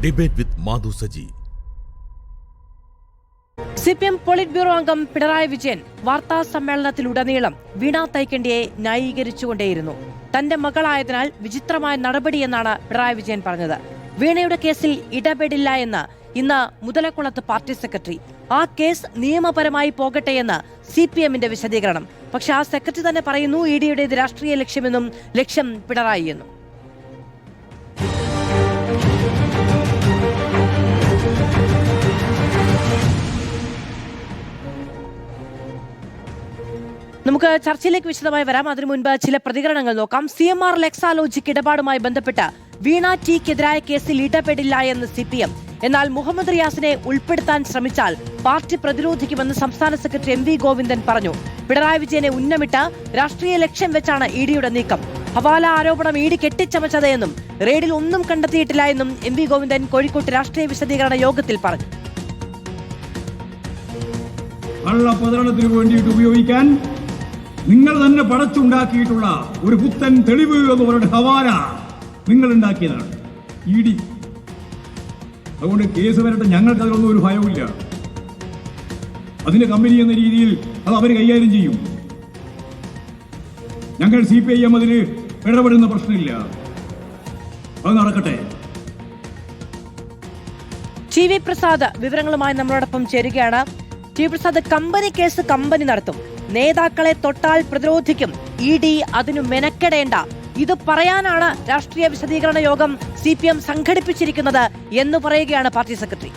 Debate വിത്ത് Madhu Saji. CPM polit bureau അംഗം പിണറായി വിജയൻ വാർത്താ സമ്മേളനത്തിലുടനീളം വീണ തൈക്കണ്ടിയെ ന്യായീകരിച്ചുകൊണ്ടേയിരുന്നു. തന്റെ മകളായതിനാൽ വിചിത്രമായ നടപടിയെന്നാണ് പിണറായി വിജയൻ പറഞ്ഞത്. വീണയുടെ കേസിൽ ഇടപെടില്ല എന്ന് ഇന്ന് മുതലക്കുളത്ത് പാർട്ടി സെക്രട്ടറി. ആ കേസ് നിയമപരമായി പോകട്ടെയെന്ന് CPMന്റെ വിശദീകരണം. പക്ഷെ ആ സെക്രട്ടറി തന്നെ പറയുന്നു ഇഡിയുടേത് രാഷ്ട്രീയ ലക്ഷ്യമെന്നും ലക്ഷ്യം പിണറായി എന്നും. നമുക്ക് ചർച്ചയിലേക്ക് വിശദമായി വരാം. അതിനു മുൻപ് ചില പ്രതികരണങ്ങൾ നോക്കാം. CMR ലെക്സാലോജിക് ഇടപാടുമായി ബന്ധപ്പെട്ട് വീണ ടിക്കെതിരായ കേസിൽ ഇടപെടില്ല എന്ന് CPM. എന്നാൽ മുഹമ്മദ് റിയാസിനെ ഉൾപ്പെടുത്താൻ ശ്രമിച്ചാൽ പാർട്ടി പ്രതിരോധിക്കുമെന്ന് സംസ്ഥാന സെക്രട്ടറി MV ഗോവിന്ദൻ പറഞ്ഞു. പിണറായി വിജയനെ ഉന്നമിട്ട് രാഷ്ട്രീയ ലക്ഷ്യം വെച്ചാണ് ഇഡിയുടെ നീക്കം. ഹവാല ആരോപണം ഇഡി കെട്ടിച്ചമച്ചത് എന്നും റെയ്ഡിൽ ഒന്നും കണ്ടെത്തിയിട്ടില്ല എന്നും MV ഗോവിന്ദൻ കോഴിക്കോട്ട് രാഷ്ട്രീയ വിശദീകരണ യോഗത്തിൽ പറഞ്ഞു. കള്ളപ്രചരണത്തിന് വേണ്ടിയിട്ട് ഉപയോഗിക്കാൻ നിങ്ങൾ തന്നെ പടച്ചുണ്ടാക്കിയിട്ടുള്ള ഒരു പുത്തൻ തെളിവ് എന്ന് പറയുന്ന ഹവാല നിങ്ങൾ ഉണ്ടാക്കിയതാണ് ഇഡി. അതുകൊണ്ട് കേസ് വരട്ടെ, ഞങ്ങൾക്ക് അതിലൊന്നും ഒരു ഭയവുമില്ല. അതിന്റെ കമ്പനി എന്ന രീതിയിൽ അത് അവർ കൈകാര്യം ചെയ്യും. ഞങ്ങൾ CPIM അതിന് ഇടപെടുന്ന പ്രശ്നമില്ല. അത് നടക്കട്ടെ. TV പ്രസാദ് വിവരങ്ങളുമായി നമ്മളോടൊപ്പം ചേരുകയാണ്. TV Prasad, company case company നടത്തും, നേതാക്കളെ തൊട്ടാൽ പ്രതിരോധിക്കും, ഇഡി അതിനു മെനക്കെടേണ്ട, ഇത് പറയാനാണ് രാഷ്ട്രീയ വിശദീകരണ യോഗം CPM സംഘടിപ്പിച്ചിരിക്കുന്നത് എന്ന് പറയുകയാണ് പാർട്ടി സെക്രട്ടറി.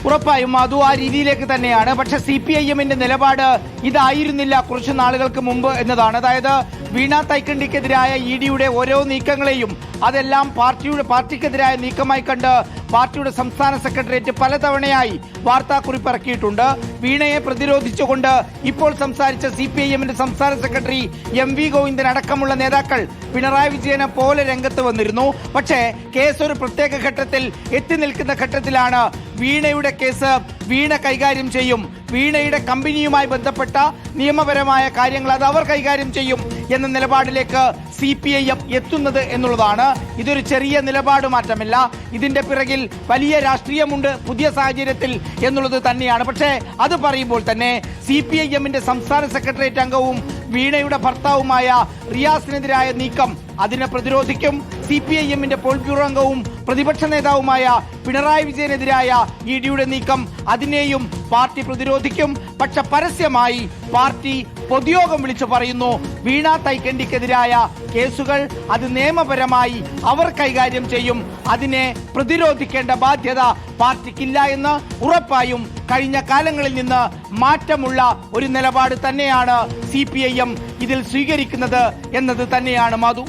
ഉറപ്പായും അത് ആ രീതിയിലേക്ക് തന്നെയാണ്. പക്ഷെ CPIMന്റെ നിലപാട് ഇതായിരുന്നില്ല കുറച്ചു നാളുകൾക്ക് മുമ്പ് എന്നതാണ്. അതായത് വീണ തൈക്കണ്ടിക്കെതിരായ ഇഡിയുടെ ഓരോ നീക്കങ്ങളെയും അതെല്ലാം പാർട്ടിക്കെതിരായ നീക്കമായി കണ്ട് പാർട്ടിയുടെ സംസ്ഥാന സെക്രട്ടേറിയറ്റ് പലതവണയായി വാർത്താക്കുറിപ്പ് ഇറക്കിയിട്ടുണ്ട്. വീണയെ പ്രതിരോധിച്ചുകൊണ്ട് ഇപ്പോൾ സംസാരിച്ച CPIMന്റെ സംസ്ഥാന സെക്രട്ടറി MV ഗോവിന്ദൻ അടക്കമുള്ള നേതാക്കൾ പിണറായി വിജയനെ പോലെ രംഗത്ത് വന്നിരുന്നു. പക്ഷേ കേസ് ഒരു പ്രത്യേക ഘട്ടത്തിൽ എത്തി നിൽക്കുന്ന ഘട്ടത്തിലാണ് വീണയുടെ കേസ് വീണ കൈകാര്യം ചെയ്യും, വീണയുടെ കമ്പനിയുമായി ബന്ധപ്പെട്ട നിയമപരമായ കാര്യങ്ങൾ അത് അവർ കൈകാര്യം ചെയ്യും എന്ന നിലപാടിലേക്ക് CPIM എത്തുന്നത് എന്നുള്ളതാണ്. ഇതൊരു ചെറിയ നിലപാട് മാറ്റമല്ല, ഇതിന്റെ പിറകിൽ വലിയ രാഷ്ട്രീയമുണ്ട് പുതിയ സാഹചര്യത്തിൽ എന്നുള്ളത് തന്നെയാണ്. പക്ഷേ അത് പറയുമ്പോൾ തന്നെ CPIMന്റെ സംസ്ഥാന സെക്രട്ടേറിയറ്റ് അംഗവും വീണയുടെ ഭർത്താവുമായ റിയാസിനെതിരായ നീക്കം അതിനെ പ്രതിരോധിക്കും. CPIMന്റെ പോളിറ്റ് ബ്യൂറോ അംഗവും പ്രതിപക്ഷ നേതാവുമായ പിണറായി വിജയനെതിരായ ഇഡിയുടെ നീക്കം അതിനെയും പാർട്ടി പ്രതിരോധിക്കും. പക്ഷെ പരസ്യമായി പാർട്ടി പൊതുയോഗം വിളിച്ചു പറയുന്നു വീണ തൈക്കണ്ടിക്കെതിരായ കേസുകൾ അത് നിയമപരമായി അവർ കൈകാര്യം ചെയ്യും, അതിനെ പ്രതിരോധിക്കേണ്ട ബാധ്യത പാർട്ടിക്കില്ല എന്ന്. ഉറപ്പായും കഴിഞ്ഞ കാലങ്ങളിൽ നിന്ന് മാറ്റമുള്ള ഒരു നിലപാട് തന്നെയാണ് CPIM ഇതിൽ സ്വീകരിക്കുന്നത് എന്നത് തന്നെയാണ് മാധു.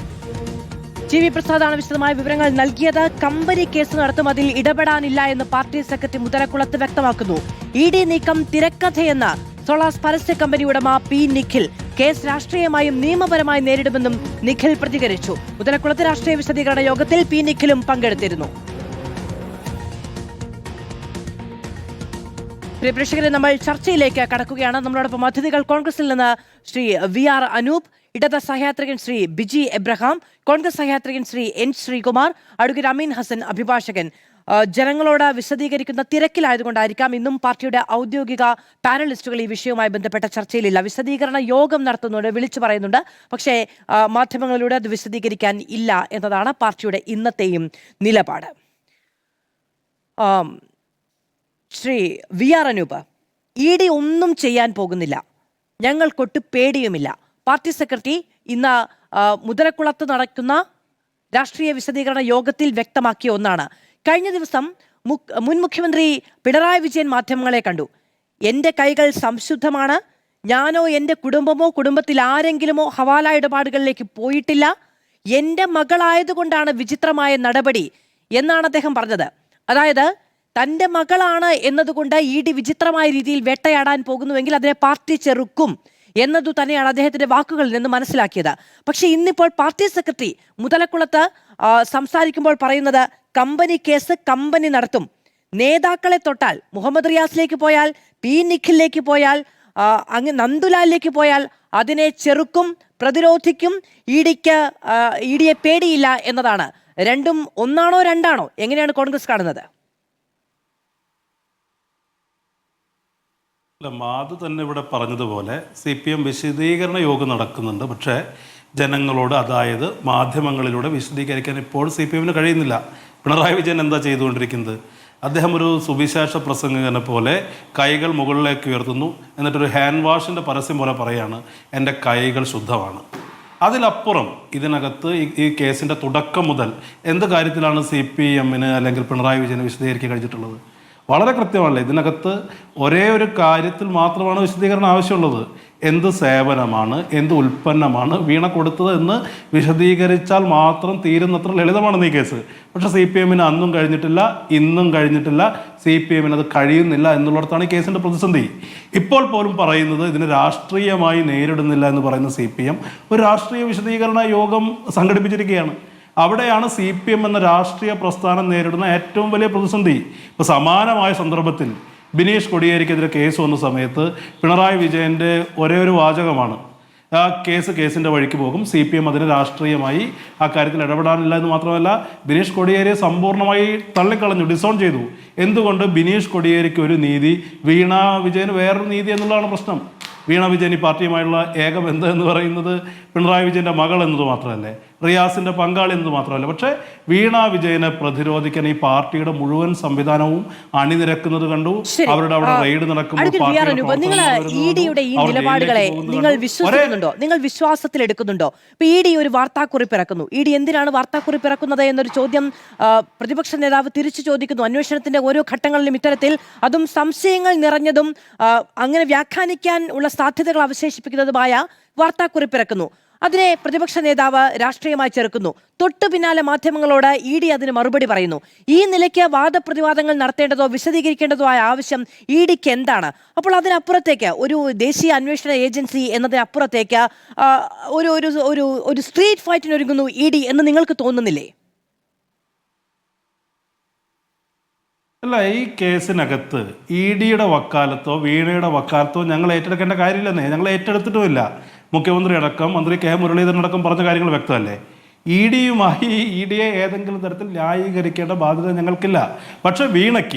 TV പ്രസാദാണ് വിശദമായ വിവരങ്ങൾ നൽകിയത്. കമ്പനി കേസ് നടത്തും, അതിൽ ഇടപെടാനില്ല എന്ന് പാർട്ടി സെക്രട്ടറി മുതലക്കുളത്ത് വ്യക്തമാക്കുന്നു. ഇഡി നീക്കം തിരക്കഥയെന്ന് സോളാസ് പരസ്യ കമ്പനി ഉടമ P നിഖിൽ. കേസ് രാഷ്ട്രീയമായും നിയമപരമായി നേരിടുമെന്നും നിഖിൽ പ്രതികരിച്ചു. മുതലക്കുളത്ത് രാഷ്ട്രീയ വിശദീകരണ യോഗത്തിൽ P നിഖിലും പങ്കെടുത്തിരുന്നു. പ്രേക്ഷകരെ, നമ്മൾ ചർച്ചയിലേക്ക് കടക്കുകയാണ്. നമ്മളോടൊപ്പം അതിഥികൾ കോൺഗ്രസിൽ നിന്ന് ശ്രീ VR അനൂപ്, ഇടത് സഹയാത്രികൻ ശ്രീ ബിജി എബ്രഹാം, കോൺഗ്രസ് സഹയാത്രികൻ ശ്രീ N ശ്രീകുമാർ, അഡ്വക്കേറ്റ് അമീൻ ഹസൻ അഭിഭാഷകൻ. ജനങ്ങളോട് വിശദീകരിക്കുന്ന തിരക്കിലായതുകൊണ്ടായിരിക്കാം ഇന്നും പാർട്ടിയുടെ ഔദ്യോഗിക പാനലിസ്റ്റുകൾ ഈ വിഷയവുമായി ബന്ധപ്പെട്ട ചർച്ചയിലില്ല. വിശദീകരണ യോഗം നടത്തുന്നുണ്ട്, വിളിച്ചു പറയുന്നുണ്ട്, പക്ഷേ മാധ്യമങ്ങളിലൂടെ അത് വിശദീകരിക്കാൻ ഇല്ല എന്നതാണ് പാർട്ടിയുടെ ഇന്നത്തെയും നിലപാട്. ശ്രീ VR അനൂപ്, ഇഡി ഒന്നും ചെയ്യാൻ പോകുന്നില്ല, ഞങ്ങൾക്കൊട്ട് പേടിയുമില്ല. പാർട്ടി സെക്രട്ടറി ഇന്ന് മുതലക്കുളത്ത് നടക്കുന്ന രാഷ്ട്രീയ വിശദീകരണ യോഗത്തിൽ വ്യക്തമാക്കിയ ഒന്നാണ്. കഴിഞ്ഞ ദിവസം മുൻ മുഖ്യമന്ത്രി പിണറായി വിജയൻ മാധ്യമങ്ങളെ കണ്ടു. എൻ്റെ കൈകൾ സംശുദ്ധമാണ്, ഞാനോ എൻ്റെ കുടുംബമോ കുടുംബത്തിൽ ആരെങ്കിലുമോ ഹവാല ഇടപാടുകളിലേക്ക് പോയിട്ടില്ല, എൻ്റെ മകളായതുകൊണ്ടാണ് വിചിത്രമായ നടപടി എന്നാണ് അദ്ദേഹം പറഞ്ഞത്. അതായത് തൻ്റെ മകളാണ് എന്നതുകൊണ്ട് ഇഡി വിചിത്രമായ രീതിയിൽ വേട്ടയാടാൻ പോകുന്നുവെങ്കിൽ അതിനെ പാർട്ടി ചെറുക്കും എന്നതു തന്നെയാണ് അദ്ദേഹത്തിന്റെ വാക്കുകളിൽ നിന്ന് മനസ്സിലാക്കിയത്. പക്ഷെ ഇന്നിപ്പോൾ പാർട്ടി സെക്രട്ടറി മുതലക്കുളത്ത് സംസാരിക്കുമ്പോൾ പറയുന്നത് കമ്പനി കേസ് കമ്പനി നടത്തും, നേതാക്കളെ തൊട്ടാൽ മുഹമ്മദ് റിയാസിലേക്ക് പോയാൽ P നിഖിലിലേക്ക് പോയാൽ അങ്ങ് നന്ദുലാലിലേക്ക് പോയാൽ അതിനെ ചെറുക്കും പ്രതിരോധിക്കും. ഇഡിയെ പേടിയില്ല എന്നതാണ്. രണ്ടും ഒന്നാണോ രണ്ടാണോ? എങ്ങനെയാണ് കോൺഗ്രസ് കാണുന്നത്? മാധു തന്നെ ഇവിടെ പറഞ്ഞതുപോലെ CPM വിശദീകരണ യോഗം നടക്കുന്നുണ്ട്. പക്ഷേ ജനങ്ങളോട്, അതായത് മാധ്യമങ്ങളിലൂടെ വിശദീകരിക്കാൻ ഇപ്പോൾ CPMന് കഴിയുന്നില്ല. പിണറായി വിജയൻ എന്താ ചെയ്തുകൊണ്ടിരിക്കുന്നത്? അദ്ദേഹം ഒരു സുവിശേഷ പ്രസംഗകനെ പോലെ കൈകൾ മുകളിലേക്ക് ഉയർത്തുന്നു, എന്നിട്ടൊരു ഹാൻഡ് വാഷിൻ്റെ പരസ്യം പോലെ പറയാണ് എൻ്റെ കൈകൾ ശുദ്ധമാണ്. അതിലപ്പുറം ഇതിനകത്ത് ഈ കേസിൻ്റെ തുടക്കം മുതൽ എന്ത് കാര്യത്തിലാണ് CPMന് അല്ലെങ്കിൽ പിണറായി വിജയന് വിശദീകരിക്കാൻ കഴിഞ്ഞിട്ടുള്ളത്? വളരെ കൃത്യമല്ല. ഇതിനകത്ത് ഒരേ ഒരു കാര്യത്തിൽ മാത്രമാണ് വിശദീകരണം ആവശ്യമുള്ളത്. എന്ത് സേവനമാണ്, എന്ത് ഉൽപ്പന്നമാണ് വീണ കൊടുത്തത് എന്ന് വിശദീകരിച്ചാൽ മാത്രം തീരുന്നത്ര ലളിതമാണ് ഈ കേസ്. പക്ഷേ CPMന് അന്നും കഴിഞ്ഞിട്ടില്ല, ഇന്നും കഴിഞ്ഞിട്ടില്ല, CPMന് അത് കഴിയുന്നില്ല എന്നുള്ളിടത്താണ് ഈ കേസിൻ്റെ പ്രതിസന്ധി. ഇപ്പോൾ പോലും പറയുന്നത് ഇതിനെ രാഷ്ട്രീയമായി നേരിടുന്നില്ല എന്ന് പറയുന്ന CPM ഒരു രാഷ്ട്രീയ വിശദീകരണ യോഗം സംഘടിപ്പിച്ചിരിക്കുകയാണ്. അവിടെയാണ് CPM എന്ന രാഷ്ട്രീയ പ്രസ്ഥാനം നേരിടുന്ന ഏറ്റവും വലിയ പ്രതിസന്ധി. ഇപ്പോൾ സമാനമായ സന്ദർഭത്തിൽ ബിനീഷ് കൊടിയേരിക്കെതിരെ കേസ് വന്ന സമയത്ത് പിണറായി വിജയൻ്റെ ഒരേ ഒരു വാചകമാണ്, ആ കേസിൻ്റെ വഴിക്ക് പോകും, CPM അതിന് രാഷ്ട്രീയമായി ആ കാര്യത്തിൽ ഇടപെടാനില്ല എന്ന് മാത്രമല്ല ബിനീഷ് കൊടിയേരിയെ സമ്പൂർണ്ണമായി തള്ളിക്കളഞ്ഞു, ഡിസോൺ ചെയ്തു. എന്തുകൊണ്ട്? ബിനീഷ് കൊടിയേരിക്ക് ഒരു നീതി, വീണ വിജയന് വേറൊരു നീതി എന്നുള്ളതാണ് പ്രശ്നം. വീണ വിജയൻ ഈ പാർട്ടിയുമായുള്ള ഏകബന്ധം എന്ന് പറയുന്നത് പിണറായി വിജയൻ്റെ മകൾ എന്നത് മാത്രമല്ലേ, റിയാസിൻ്റെ പങ്കാളി എന്നത് മാത്രമല്ല. പക്ഷേ വീണ വിജയനെ പ്രതിരോധിക്കാൻ ഈ പാർട്ടിയുടെ മുഴുവൻ സംവിധാനവും അണിനിരക്കുന്നത് കണ്ടു. അവരുടെ അവിടെ റെയ്ഡ് നടക്കുമ്പോൾ നിങ്ങൾ ഇഡിയുടെ ഈ നിലപാടുകളെ നിങ്ങൾ വിശ്വസിക്കുന്നുണ്ടോ? നിങ്ങൾ വിശ്വാസത്തിൽ എടുക്കുന്നുണ്ടോ? ഇപ്പൊ ഇഡി ഒരു വാർത്താക്കുറിപ്പ് ഇറക്കുന്നു. ഇഡി എന്തിനാണ് വാർത്താക്കുറിപ്പ് ഇറക്കുന്നത് എന്നൊരു ചോദ്യം പ്രതിപക്ഷ നേതാവ് തിരിച്ചു ചോദിക്കുന്നു. അന്വേഷണത്തിന്റെ ഓരോ ഘട്ടങ്ങളിലും ഇത്തരത്തിൽ അതും സംശയങ്ങൾ നിറഞ്ഞതും അങ്ങനെ വ്യാഖ്യാനിക്കാൻ ഉള്ള സാധ്യതകൾ അവശേഷിപ്പിക്കുന്നതുമായ വാർത്താക്കുറിപ്പ് ഇറക്കുന്നു. അതിനെ പ്രതിപക്ഷ നേതാവ് രാഷ്ട്രീയമായി ചെറുക്കുന്നു. തൊട്ടു പിന്നാലെ മാധ്യമങ്ങളോട് ഇഡി അതിന് മറുപടി പറയുന്നു. ഈ നിലയ്ക്ക് വാദപ്രതിവാദങ്ങൾ നടത്തേണ്ടതോ വിശദീകരിക്കേണ്ടതോ ആയ ആവശ്യം ഇഡിക്ക് എന്താണ്? അപ്പോൾ അതിനപ്പുറത്തേക്ക് ഒരു ദേശീയ അന്വേഷണ ഏജൻസി എന്നതിനപ്പുറത്തേക്ക് ഒരു ഒരു ഒരു സ്ട്രീറ്റ് ഫൈറ്റിനൊരുങ്ങുന്നു ഇഡി എന്ന് നിങ്ങൾക്ക് തോന്നുന്നില്ലേ? അല്ല, ഈ കേസിനകത്ത് ഇഡിയുടെ വക്കാലത്തോ വീണയുടെ വക്കാലത്തോ ഞങ്ങൾ ഏറ്റെടുക്കേണ്ട കാര്യമില്ലെന്നേ. ഞങ്ങൾ ഏറ്റെടുത്തിട്ടുമില്ല. മുഖ്യമന്ത്രി അടക്കം, മന്ത്രി കെ മുരളീധരൻ അടക്കം പറഞ്ഞ കാര്യങ്ങൾ വ്യക്തമല്ലേ. ഇഡിയെ ഏതെങ്കിലും തരത്തിൽ ന്യായീകരിക്കേണ്ട ബാധ്യത ഞങ്ങൾക്കില്ല. പക്ഷേ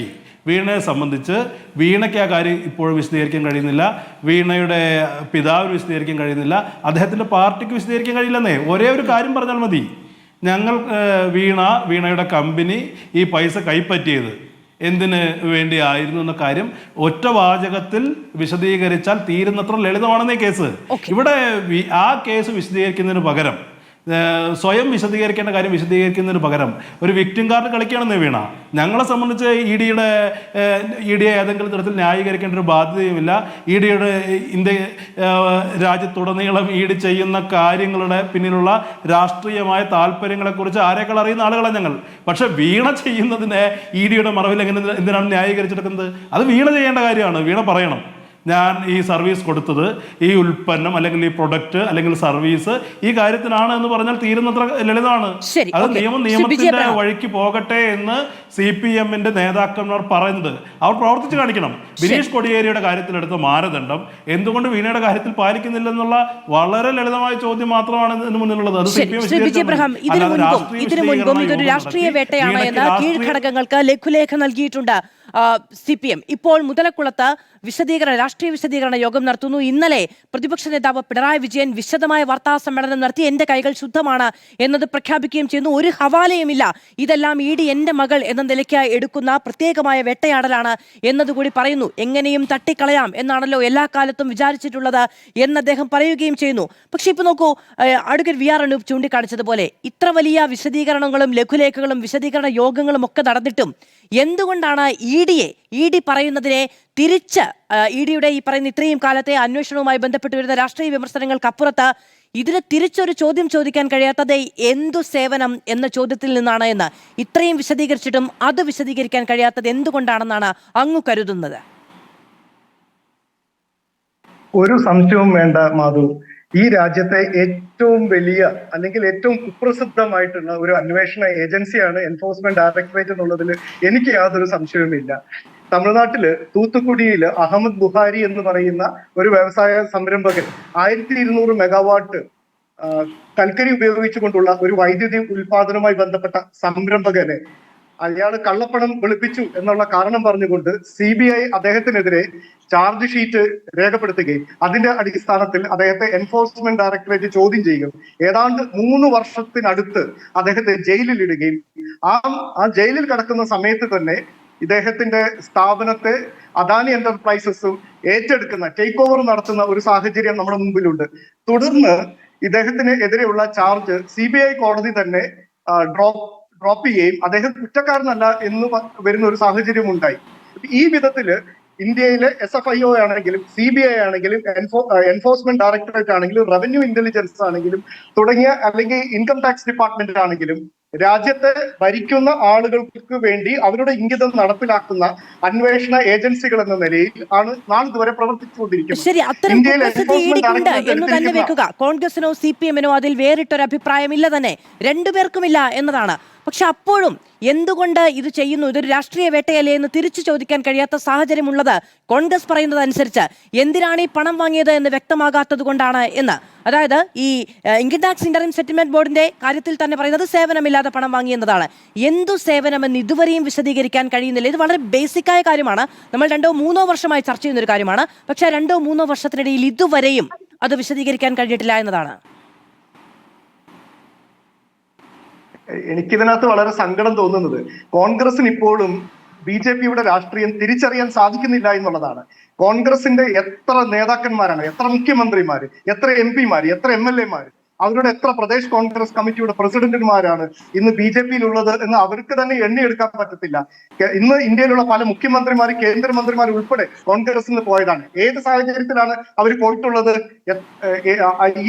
വീണയെ സംബന്ധിച്ച് വീണയ്ക്ക് ആ കാര്യം ഇപ്പോഴും വിശദീകരിക്കാൻ കഴിയുന്നില്ല, വീണയുടെ പിതാവിന് വിശദീകരിക്കാൻ കഴിയുന്നില്ല, അദ്ദേഹത്തിൻ്റെ പാർട്ടിക്ക് വിശദീകരിക്കാൻ കഴിയില്ലെന്നേ. ഒരേ ഒരു കാര്യം പറഞ്ഞാൽ മതി, വീണയുടെ കമ്പനി ഈ പൈസ കൈപ്പറ്റിയത് എന്തിന് വേണ്ടിയായിരുന്നു എന്ന കാര്യം ഒറ്റ വാചകത്തിൽ വിശദീകരിച്ചാൽ തീരുന്നത്ര ലളിതമാണെന്നേ കേസ്. ഇവിടെ ആ കേസ് വിശദീകരിക്കുന്നതിന് പകരം സ്വയം വിശദീകരിക്കേണ്ട കാര്യം വിശദീകരിക്കുന്നതിന് പകരം ഒരു വിക്ടിം കാർഡ് കളിക്കുകയാണെന്ന് വീണ. ഞങ്ങളെ സംബന്ധിച്ച് ഇഡിയെ ഏതെങ്കിലും തരത്തിൽ ന്യായീകരിക്കേണ്ട ഒരു ബാധ്യതയുമില്ല. ഇന്ത്യ രാജ്യത്തുടനീളം ഇഡി ചെയ്യുന്ന കാര്യങ്ങളുടെ പിന്നിലുള്ള രാഷ്ട്രീയമായ താല്പര്യങ്ങളെക്കുറിച്ച് ആരെക്കാൾ അറിയുന്ന ആളുകളാണ് ഞങ്ങൾ. പക്ഷെ വീണ ചെയ്യുന്നതിനെ ഇഡിയുടെ മറവിൽ എന്തിനാണ് ന്യായീകരിച്ചെടുക്കുന്നത്? അത് വീണ ചെയ്യേണ്ട കാര്യമാണ്. വീണ പറയണം, ഞാൻ ഈ സർവീസ് കൊടുത്തത്, ഈ ഉൽപ്പന്നം അല്ലെങ്കിൽ ഈ പ്രൊഡക്റ്റ് അല്ലെങ്കിൽ സർവീസ് ഈ കാര്യത്തിനാണ് എന്ന് പറഞ്ഞാൽ തീരുന്നത്ര ലളിതമാണ്. അത് നിയമത്തിന്റെ വഴിക്ക് പോകട്ടെ എന്ന് CPMന്റെ നേതാക്കന്മാർ പറയുന്നത് അവർ പ്രവർത്തിച്ചു കാണിക്കണം. ബിനീഷ് കൊടിയേരിയുടെ കാര്യത്തിലെടുത്ത മാനദണ്ഡം എന്തുകൊണ്ട് വീണയുടെ കാര്യത്തിൽ പാലിക്കുന്നില്ലെന്നുള്ള വളരെ ലളിതമായ ചോദ്യം മാത്രമാണ് ഇതിന് മുന്നിലുള്ളത്. അത് ഇതിനു മുൻപും ഇതൊരു രാഷ്ട്രീയ വേട്ടയാണ് എന്ന് കീഴ്ഘടകങ്ങൾക്ക് ലഘുലേഖ നൽകിയിട്ടുണ്ട് CPM. ഇപ്പോൾ മുതലക്കുളത്ത് രാഷ്ട്രീയ വിശദീകരണ യോഗം നടത്തുന്നു. ഇന്നലെ പ്രതിപക്ഷ നേതാവ് പിണറായി വിജയൻ വിശദമായ വാർത്താ സമ്മേളനം നടത്തി എന്റെ കൈകൾ ശുദ്ധമാണ് എന്നത് പ്രഖ്യാപിക്കുകയും ചെയ്യുന്നു. ഒരു ഹവാലയുമില്ല. ഇതെല്ലാം ഇഡി എന്റെ മകൾ എന്ന നിലയ്ക്ക് എടുക്കുന്ന പ്രത്യേകമായ വേട്ടയാടലാണ് എന്നതുകൂടി പറയുന്നു. എങ്ങനെയും തട്ടിക്കളയാം എന്നാണല്ലോ എല്ലാ കാലത്തും വിചാരിച്ചിട്ടുള്ളത് എന്ന് അദ്ദേഹം പറയുകയും ചെയ്യുന്നു. പക്ഷെ ഇപ്പൊ നോക്കൂ, അഡ്വക്കേറ്റ് VR അനൂപ് ചൂണ്ടിക്കാണിച്ചതുപോലെ ഇത്ര വലിയ വിശദീകരണങ്ങളും ലഘുലേഖകളും വിശദീകരണ യോഗങ്ങളും ഒക്കെ നടന്നിട്ടും എന്തുകൊണ്ടാണ് ഇഡി പറയുന്നതിനെ തിരിച്ച് ഇഡിയുടെ ഈ പറയുന്ന ഇത്രയും കാലത്തെ അന്വേഷണവുമായി ബന്ധപ്പെട്ട് വരുന്ന രാഷ്ട്രീയ വിമർശനങ്ങൾക്കപ്പുറത്ത് ഇതിന് തിരിച്ചൊരു ചോദ്യം ചോദിക്കാൻ കഴിയാത്തത് എന്തു സേവനം എന്ന ചോദ്യത്തിൽ നിന്നാണ് എന്ന് ഇത്രയും വിശദീകരിച്ചിട്ടും അത് വിശദീകരിക്കാൻ കഴിയാത്തത് എന്തുകൊണ്ടാണെന്നാണ് അങ്ങ് കരുതുന്നത്? ഒരു സംശയവും വേണ്ട മാധു, ഈ രാജ്യത്തെ ഏറ്റവും വലിയ അല്ലെങ്കിൽ ഏറ്റവും കുപ്രസിദ്ധമായിട്ടുള്ള ഒരു അന്വേഷണ ഏജൻസിയാണ് എൻഫോഴ്സ്മെന്റ് ഡയറക്ടറേറ്റ് എന്നുള്ളതിൽ എനിക്ക് യാതൊരു സംശയവുമില്ല. തമിഴ്നാട്ടില് തൂത്തുക്കുടിയില് അഹമ്മദ് ബുഹാരി എന്ന് പറയുന്ന ഒരു വ്യവസായ സംരംഭകൻ 1200 മെഗാവാട്ട് കൽക്കരി ഉപയോഗിച്ചുകൊണ്ടുള്ള ഒരു വൈദ്യുതി ഉൽപാദനവുമായി ബന്ധപ്പെട്ട സംരംഭകനെ അയാൾ കള്ളപ്പണം വെളുപ്പിച്ചു എന്നുള്ള കാരണം പറഞ്ഞുകൊണ്ട് CBI അദ്ദേഹത്തിനെതിരെ ചാർജ് ഷീറ്റ് രേഖപ്പെടുത്തുകയും അതിന്റെ അടിസ്ഥാനത്തിൽ അദ്ദേഹത്തെ എൻഫോഴ്സ്മെന്റ് ഡയറക്ടറേറ്റ് ചോദ്യം ചെയ്യുകയും ഏതാണ്ട് 3 വർഷത്തിനടുത്ത് അദ്ദേഹത്തെ ജയിലിലിടുകയും ആ ജയിലിൽ കിടക്കുന്ന സമയത്ത് തന്നെ ഇദ്ദേഹത്തിന്റെ സ്ഥാപനത്തെ അദാനി എന്റർപ്രൈസസും ഏറ്റെടുക്കുന്ന ടേക്ക് ഓവർ നടത്തുന്ന ഒരു സാഹചര്യം നമ്മുടെ മുമ്പിലുണ്ട്. തുടർന്ന് ഇദ്ദേഹത്തിന് എതിരെയുള്ള ചാർജ് CBI കോടതി തന്നെ ഡ്രോപ്പ് ചെയ്യുകയും അദ്ദേഹം കുറ്റക്കാരനല്ല എന്ന് വരുന്ന ഒരു സാഹചര്യം ഉണ്ടായി. ഈ വിധത്തില് ഇന്ത്യയിലെ SFIO ആണെങ്കിലും CBI ആണെങ്കിലും എൻഫോഴ്സ്മെന്റ് ഡയറക്ടറേറ്റ് ആണെങ്കിലും റവന്യൂ ഇന്റലിജൻസ് ആണെങ്കിലും തുടങ്ങിയ അല്ലെങ്കിൽ ഇൻകം ടാക്സ് ഡിപ്പാർട്ട്മെന്റ് ആണെങ്കിലും രാജ്യത്തെ ഭരിക്കുന്ന ആളുകൾക്ക് വേണ്ടി അവരുടെ ഇംഗിതം നടപ്പിലാക്കുന്ന അന്വേഷണ ഏജൻസികൾ എന്ന നിലയിൽ ആണ് നാളിതുവരെ പ്രവർത്തിച്ചുകൊണ്ടിരിക്കുന്നത്. ശരി, അത്തരം കുപ്രസിദ്ധിയുണ്ട് എന്ന് തന്നെ വെക്കുക. കോൺഗ്രസിനോ CPM-നോ അതിൽ വേറിട്ടൊരു അഭിപ്രായമില്ല തന്നെ, രണ്ടുപേർക്കുമില്ല എന്നതാണ്. പക്ഷെ അപ്പോഴും എന്തുകൊണ്ട് ഇത് ചെയ്യുന്നു, ഇതൊരു രാഷ്ട്രീയ വേട്ടയല്ലേ എന്ന് തിരിച്ചു ചോദിക്കാൻ കഴിയാത്ത സാഹചര്യമുള്ളത് കോൺഗ്രസ് പറയുന്നത് അനുസരിച്ച് എന്തിനാണ് ഈ പണം വാങ്ങിയത് എന്ന് വ്യക്തമാകാത്തത് കൊണ്ടാണ് എന്ന്. അതായത് ഈ ഇൻകം ടാക്സ് ഇന്ററിം സെറ്റിൽമെന്റ് ബോർഡിന്റെ കാര്യത്തിൽ തന്നെ പറയുന്നത് സേവനമില്ലാതെ പണം വാങ്ങി എന്നതാണ്. എന്തു സേവനമെന്ന് ഇതുവരെയും വിശദീകരിക്കാൻ കഴിയുന്നില്ല. ഇത് വളരെ ബേസിക്കായ കാര്യമാണ്, നമ്മൾ 2-3 വർഷമായി ചർച്ച ചെയ്യുന്ന ഒരു കാര്യമാണ്. പക്ഷേ 2-3 വർഷത്തിനിടയിൽ ഇതുവരെയും അത് വിശദീകരിക്കാൻ കഴിഞ്ഞിട്ടില്ല എന്നതാണ്. എനിക്കിതിനകത്ത് വളരെ സങ്കടം തോന്നുന്നത് കോൺഗ്രസിന് ഇപ്പോഴും BJP-യുടെ രാഷ്ട്രീയം തിരിച്ചറിയാൻ സാധിക്കുന്നില്ല എന്നുള്ളതാണ്. കോൺഗ്രസിന്റെ എത്ര നേതാക്കന്മാരാണ്, എത്ര മുഖ്യമന്ത്രിമാര്, എത്ര MP-മാര്, എത്ര MLA-മാര്, അവരുടെ എത്ര പ്രദേശ് കോൺഗ്രസ് കമ്മിറ്റിയുടെ പ്രസിഡന്റുമാരാണ് ഇന്ന് BJP-യിലുള്ളത് എന്ന് അവർക്ക് തന്നെ എണ്ണിയെടുക്കാൻ പറ്റത്തില്ല. ഇന്ന് ഇന്ത്യയിലുള്ള പല മുഖ്യമന്ത്രിമാർ, കേന്ദ്രമന്ത്രിമാർ ഉൾപ്പെടെ കോൺഗ്രസിൽ നിന്ന് പോയതാണ്. ഏത് സാഹചര്യത്തിലാണ് അവർ പോയിട്ടുള്ളത്?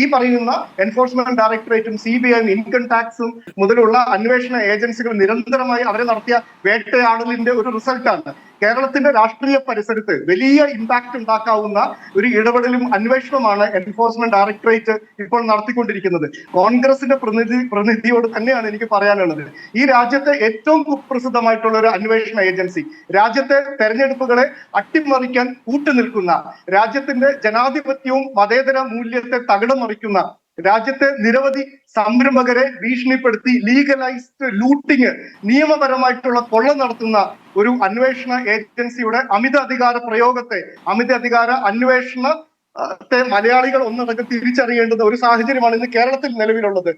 ഈ പറയുന്ന എൻഫോഴ്സ്മെന്റ് ഡയറക്ടറേറ്റും CBI-യും ഇൻകം ടാക്സും മുതലുള്ള അന്വേഷണ ഏജൻസികൾ നിരന്തരമായി അവരെ നടത്തിയ വേട്ടയാടലിന്റെ ഒരു റിസൾട്ടാണ്. കേരളത്തിന്റെ രാഷ്ട്രീയ പരിസരത്ത് വലിയ ഇമ്പാക്ട് ഉണ്ടാക്കാവുന്ന ഒരു ഇടപെടലും അന്വേഷണവുമാണ് എൻഫോഴ്സ്മെന്റ് ഡയറക്ടറേറ്റ് ഇപ്പോൾ നടത്തിക്കൊണ്ടിരിക്കുന്നത്. കോൺഗ്രസിന്റെ പ്രതിനിധിയോട് തന്നെയാണ് എനിക്ക് പറയാനുള്ളത്. ഈ രാജ്യത്തെ ഏറ്റവും കുപ്രസിദ്ധമായിട്ടുള്ള ഒരു അന്വേഷണ ഏജൻസി, രാജ്യത്തെ തെരഞ്ഞെടുപ്പുകളെ അട്ടിമറിക്കാൻ കൂട്ടുനിൽക്കുന്ന, രാജ്യത്തിന്റെ ജനാധിപത്യവും മതേതര മൂല്യത്തെ തകിടം മറിക്കുന്ന, രാജ്യത്തെ നിരവധി സംരംഭകരെ ഭീഷണിപ്പെടുത്തി ലീഗലൈസ്ഡ് ലൂട്ടിങ്, നിയമപരമായിട്ടുള്ള കൊള്ള നടത്തുന്ന ഒരു അന്വേഷണ ഏജൻസിയുടെ അമിത അധികാര പ്രയോഗത്തെ, അമിത അധികാര അന്വേഷണത്തെ മലയാളികൾ ഒന്നടങ്കം തിരിച്ചറിയേണ്ടുന്ന ഒരു സാഹചര്യമാണ് ഇന്ന് കേരളത്തിൽ നിലവിലുള്ളത്.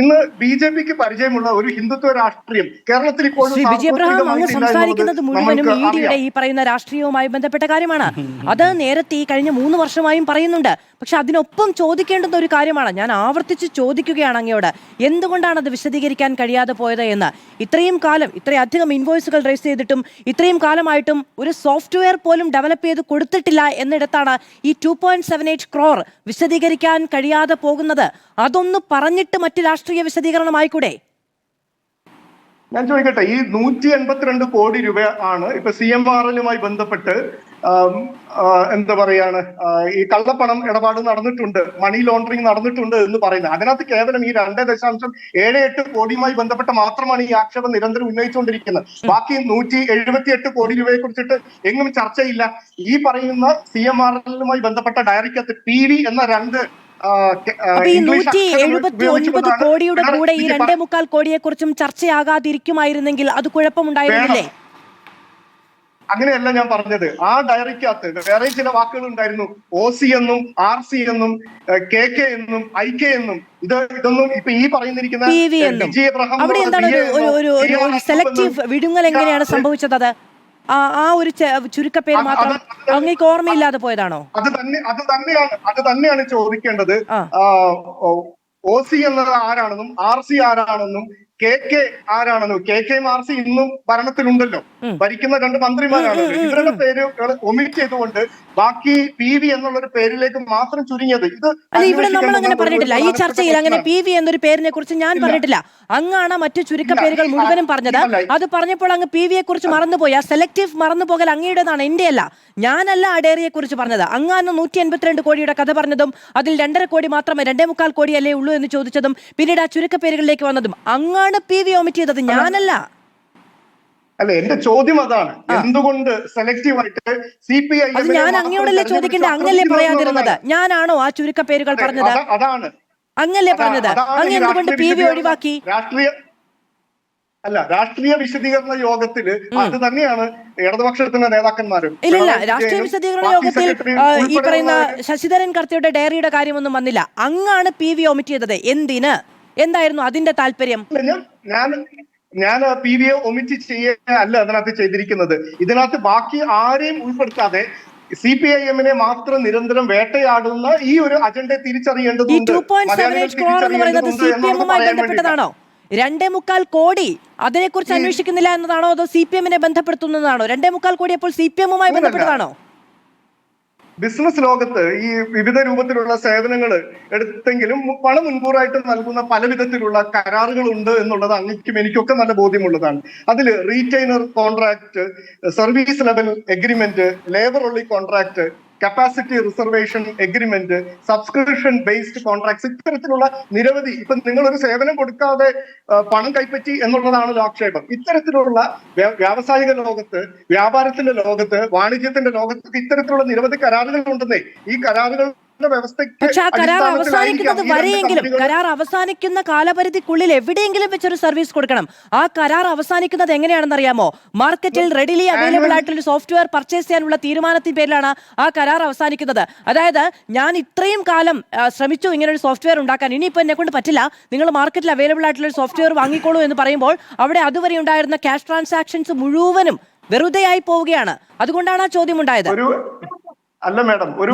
ഇന്ന് BJP-ക്ക് പരിചയമുള്ള ഒരു ഹിന്ദുത്വ രാഷ്ട്രീയം കേരളത്തിൽ ഇപ്പോഴും സംസാരിക്കുന്നത് മുഴുവനും ED-യുടെ ഈ പറയുന്ന രാഷ്ട്രീയവുമായി ബന്ധപ്പെട്ട കാര്യമാണ്. അത് നേരത്തെ ഈ കഴിഞ്ഞ 3 വർഷമായും പറയുന്നുണ്ട്. പക്ഷെ അതിനൊപ്പം ചോദിക്കേണ്ടുന്ന ഒരു കാര്യമാണ്, ഞാൻ ആവർത്തിച്ച് ചോദിക്കുകയാണ് അങ്ങയോട്, എന്തുകൊണ്ടാണ് അത് വിശദീകരിക്കാൻ കഴിയാതെ പോയത് എന്ന്. ഇത്രയും കാലം ഇത്രയധികം ഇൻവോയ്സുകൾ റേസ് ചെയ്തിട്ടും ഇത്രയും കാലമായിട്ടും ഒരു സോഫ്റ്റ്വെയർ പോലും ഡെവലപ്പ് ചെയ്ത് കൊടുത്തിട്ടില്ല എന്നിടത്താണ് ഈ 2.78 crore വിശദീകരിക്കാൻ കഴിയാതെ പോകുന്നത്. അതൊന്ന് പറഞ്ഞിട്ട് മറ്റ് രാഷ്ട്രീയ വിശദീകരണമായിക്കൂടെ? ഞാൻ ചോദിക്കട്ടെ, ഈ 182 കോടി രൂപ ആണ് ഇപ്പൊ CMRL-മായി ബന്ധപ്പെട്ട് എന്താ പറയാണ്, ഈ കള്ളപ്പണം ഇടപാട് നടന്നിട്ടുണ്ട്, മണി ലോണ്ടറിങ് നടന്നിട്ടുണ്ട് എന്ന് പറയുന്നത്. അതിനകത്ത് കേവലം ഈ 2.78 കോടിയുമായി ബന്ധപ്പെട്ട മാത്രമാണ് ഈ ആക്ഷേപം നിരന്തരം ഉന്നയിച്ചുകൊണ്ടിരിക്കുന്നത്. ബാക്കി 178 കോടി രൂപയെ കുറിച്ചിട്ട് എങ്ങും ചർച്ചയില്ല. ഈ പറയുന്ന CMRL-മായി ബന്ധപ്പെട്ട ഡയറിക്കകത്ത് PV എന്ന 2 അപ്പൊ ഈ 179 കോടിയുടെ കൂടെ ഈ 2.25 കോടിയെ കുറിച്ചും ചർച്ചയാകാതിരിക്കുമായിരുന്നെങ്കിൽ അത് കുഴപ്പമുണ്ടായിരുന്നില്ലേ? അങ്ങനെയല്ല ഞാൻ പറഞ്ഞത്. ആ ഡയറിക്കകത്ത് വേറെ ചില വാക്കുകൾ ഉണ്ടായിരുന്നു. OC എന്നും RC എന്നും KK എന്നും IK എന്നും ഇതൊന്നും ഇപ്പൊ ഈ പറയുന്നിരിക്കുന്ന അവിടെ എന്താണ് ഒരു സെലക്ടീവ് വിടുങ്ങൽ എങ്ങനെയാണ് സംഭവിച്ചത്? ആ ഒരു ചുരുക്കപ്പേര് മാത്രം അങ്ങേക്ക് ഓർമ്മയില്ലാതെ പോയതാണോ? അത് തന്നെയാണ് ചോദിക്കേണ്ടത്. OC എന്നത് ആരാണെന്നും RC ആരാണെന്നും KK ആരാണെന്നും, KK-യും RC ഇന്നും ഭരണത്തിലുണ്ടല്ലോ, ഭരിക്കുന്ന 2 മന്ത്രിമാരാണ്. ഇവരുടെ പേര് ഒമിറ്റ് ചെയ്തുകൊണ്ട് ബാക്കി PV എന്നുള്ളൊരു പേരിലേക്ക് മാത്രം ചുരുങ്ങിയത്. അല്ല, ഇവിടെ നമ്മൾ അങ്ങനെ പറഞ്ഞിട്ടില്ല. ഈ ചർച്ചയിൽ അങ്ങനെ PV എന്നൊരു പേരിനെ കുറിച്ച് ഞാൻ പറഞ്ഞിട്ടില്ല. അങ്ങാണ് മറ്റു ചുരുക്കപ്പേരുകൾ മുഴുവനും പറഞ്ഞത്. അത് പറഞ്ഞപ്പോൾ അങ്ങ് PV-യെ കുറിച്ച് മറന്നുപോയി. ആ സെലക്ടീവ് മറന്നുപോകൽ അങ്ങയുടേതാണ്, എന്റെ അല്ല. ഞാനല്ല ആ ഡയറിയെ കുറിച്ച് പറഞ്ഞത്. അങ്ങാണ് 182 കോടിയുടെ കഥ പറഞ്ഞതും അതിൽ 2.5 കോടി മാത്രമേ 2.25 കോടിയല്ലേ ഉള്ളൂ എന്ന് ചോദിച്ചതും പിന്നീട് ആ ചുരുക്കപ്പേരുകളിലേക്ക് വന്നതും അങ്ങാണ് PV ഒമിറ്റ് ചെയ്തത്, ഞാനല്ല. അല്ല, എന്റെ ചോദ്യം അതാണ്, എന്തുകൊണ്ട് സെലക്റ്റീവ് ആയിട്ട് CPI അത് ഞാൻ അങ്ങയോടല്ലേ ചോദിക്കേണ്ടത്, അങ്ങല്ലേ പറയാതിരുന്നത്? ഞാനാണോ ആ ചുരുക്ക പേരുകൾ പറഞ്ഞത്? അതാണ് അങ്ങല്ലേ പറഞ്ഞത്? അങ്ങ് എന്തുകൊണ്ട് PV ഒഴിവാക്കി? രാഷ്ട്രീയ വിശദീകരണ യോഗത്തില് അത് തന്നെയാണ് ഇടതുപക്ഷത്തിന്റെ നേതാക്കന്മാരും. ഇല്ല, രാഷ്ട്രീയ വിശദീകരണ യോഗത്തിൽ ഈ പറയുന്ന ശശിധരൻ കർത്തയുടെ ഡയറിയുടെ കാര്യമൊന്നും വന്നില്ല. അങ്ങാണ് PV ഒമിറ്റ് ചെയ്തത്. എന്തിന്? എന്തായിരുന്നു അതിന്റെ താല്പര്യം? ഞാൻ PV ഒമിറ്റ് ചെയ്യല്ല അതിനകത്ത് ചെയ്തിരിക്കുന്നത്. ഇതിനകത്ത് ബാക്കി ആരെയും ഉൾപ്പെടുത്താതെ CPIM-നെ മാത്രം നിരന്തരം വേട്ടയാടുന്ന ഈ ഒരു അജണ്ട തിരിച്ചറിയേണ്ടതുണ്ട്. ഈ 2.78 crore എന്ന് പറയുന്നത് CPM-മായി ബന്ധപ്പെട്ടതാണോ? 2.25 കോടി അതിനെക്കുറിച്ച് അന്വേഷിക്കുന്നില്ല എന്നതാണോ, അതോ CPM-നെ ബന്ധപ്പെടുത്തുന്നതാണോ? 2.25 കോടി അപ്പോൾ CPM-മായി ബന്ധപ്പെട്ടതാണോ? ബിസിനസ് ലോകത്ത് ഈ വിവിധ രൂപത്തിലുള്ള സേവനങ്ങൾ എടുത്തെങ്കിലും പണം മുൻകൂറായിട്ട് നൽകുന്ന പല വിധത്തിലുള്ള കരാറുകളുണ്ട് എന്നുള്ളത് അങ്ങേക്കും എനിക്കൊക്കെ നല്ല ബോധ്യമുള്ളതാണ്. അതിൽ retainer contract, service level agreement, labour only contract, capacity reservation agreement, subscription based contracts, ഇത്തരത്തിലുള്ള നിരവധി, ഇപ്പൊ നിങ്ങൾ ഒരു സേവനം കൊടുക്കാതെ പണം കൈപ്പറ്റി എന്നുള്ളതാണല്ലോ ആക്ഷേപം. ഇത്തരത്തിലുള്ള വ്യാവസായിക ലോകത്ത്, വ്യാപാരത്തിന്റെ ലോകത്ത്, വാണിജ്യത്തിന്റെ ലോകത്ത് ഇത്തരത്തിലുള്ള നിരവധി കരാറുകൾ ഉണ്ടെന്നേ. ഈ കരാറുകൾ പക്ഷെ ആ കരാർ അവസാനിക്കുന്നത് വരെയെങ്കിലും, കരാർ അവസാനിക്കുന്ന കാലപരിധിക്കുള്ളിൽ എവിടെയെങ്കിലും വെച്ചൊരു സർവീസ് കൊടുക്കണം. ആ കരാർ അവസാനിക്കുന്നത് എങ്ങനെയാണെന്ന് അറിയാമോ? മാർക്കറ്റിൽ റെഡിലി അവൈലബിൾ ആയിട്ടുള്ള സോഫ്റ്റ്വെയർ പർച്ചേസ് ചെയ്യാനുള്ള തീരുമാനത്തിന്റെ പേരിലാണ് ആ കരാർ അവസാനിക്കുന്നത്. അതായത് ഞാൻ ഇത്രയും കാലം ശ്രമിച്ചു ഇങ്ങനെ ഒരു സോഫ്റ്റ്വെയർ ഉണ്ടാക്കാൻ, ഇനിയിപ്പോൾ എന്നെ കൊണ്ട് പറ്റില്ല, നിങ്ങൾ മാർക്കറ്റിൽ അവൈലബിൾ ആയിട്ടുള്ള ഒരു സോഫ്റ്റ്വെയർ വാങ്ങിക്കോളൂ എന്ന് പറയുമ്പോൾ അവിടെ അതുവരെ ഉണ്ടായിരുന്ന ക്യാഷ് ട്രാൻസാക്ഷൻസ് മുഴുവനും വെറുതെയായി പോവുകയാണ്. അതുകൊണ്ടാണ് ആ ചോദ്യം ഉണ്ടായത്. അല്ല മാഡം, ഒരു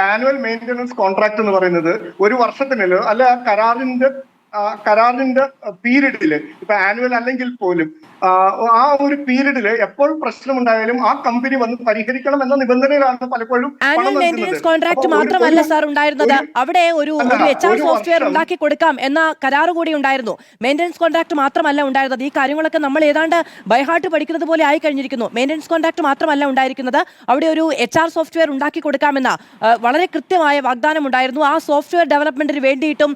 ആനുവൽ മെയിൻ്റനൻസ് കോൺട്രാക്ട് എന്ന് പറയുന്നത് ഒരു വർഷത്തിനല്ലോ അല്ല കരാറിന്റെ പീരീഡില്, ഇപ്പൊ ആനുവൽ അല്ലെങ്കിൽ പോലും ആ ഒരു പീരീഡില് എപ്പോൾ പ്രശ്നമുണ്ടായാലും ആ കമ്പനി വന്ന് പരിഹരിക്കണം എന്ന നിബന്ധനയിലാണ് പലപ്പോഴും. ആനുവൽ മെയിൻ്റനൻസ് കോൺട്രാക്ട് മാത്രമല്ല സാർ ഉണ്ടായിരുന്നത്, അവിടെ ഒരു HR സോഫ്റ്റ്വെയർ ഉണ്ടാക്കി കൊടുക്കാം എന്ന കരാറ് കൂടി ഉണ്ടായിരുന്നു. മെയിൻ്റനൻസ് കോൺട്രാക്ട് മാത്രമല്ല ഉണ്ടായിരുന്നത്. ഈ കാര്യങ്ങളൊക്കെ നമ്മൾ ഏതാണ്ട് ബൈഹാർട്ട് പഠിക്കുന്നത് പോലെ ആയി കഴിഞ്ഞിരിക്കുന്നു. മെയിൻ്റനൻസ് കോൺട്രാക്ട് മാത്രമല്ല ഉണ്ടായിരിക്കുന്നത്, അവിടെ ഒരു HR സോഫ്റ്റ്വെയർ ഉണ്ടാക്കി കൊടുക്കാമെന്ന വളരെ കൃത്യമായ വാഗ്ദാനം ഉണ്ടായിരുന്നു. ആ സോഫ്റ്റ്വെയർ ഡെവലപ്മെന്റിന് വേണ്ടിയിട്ടും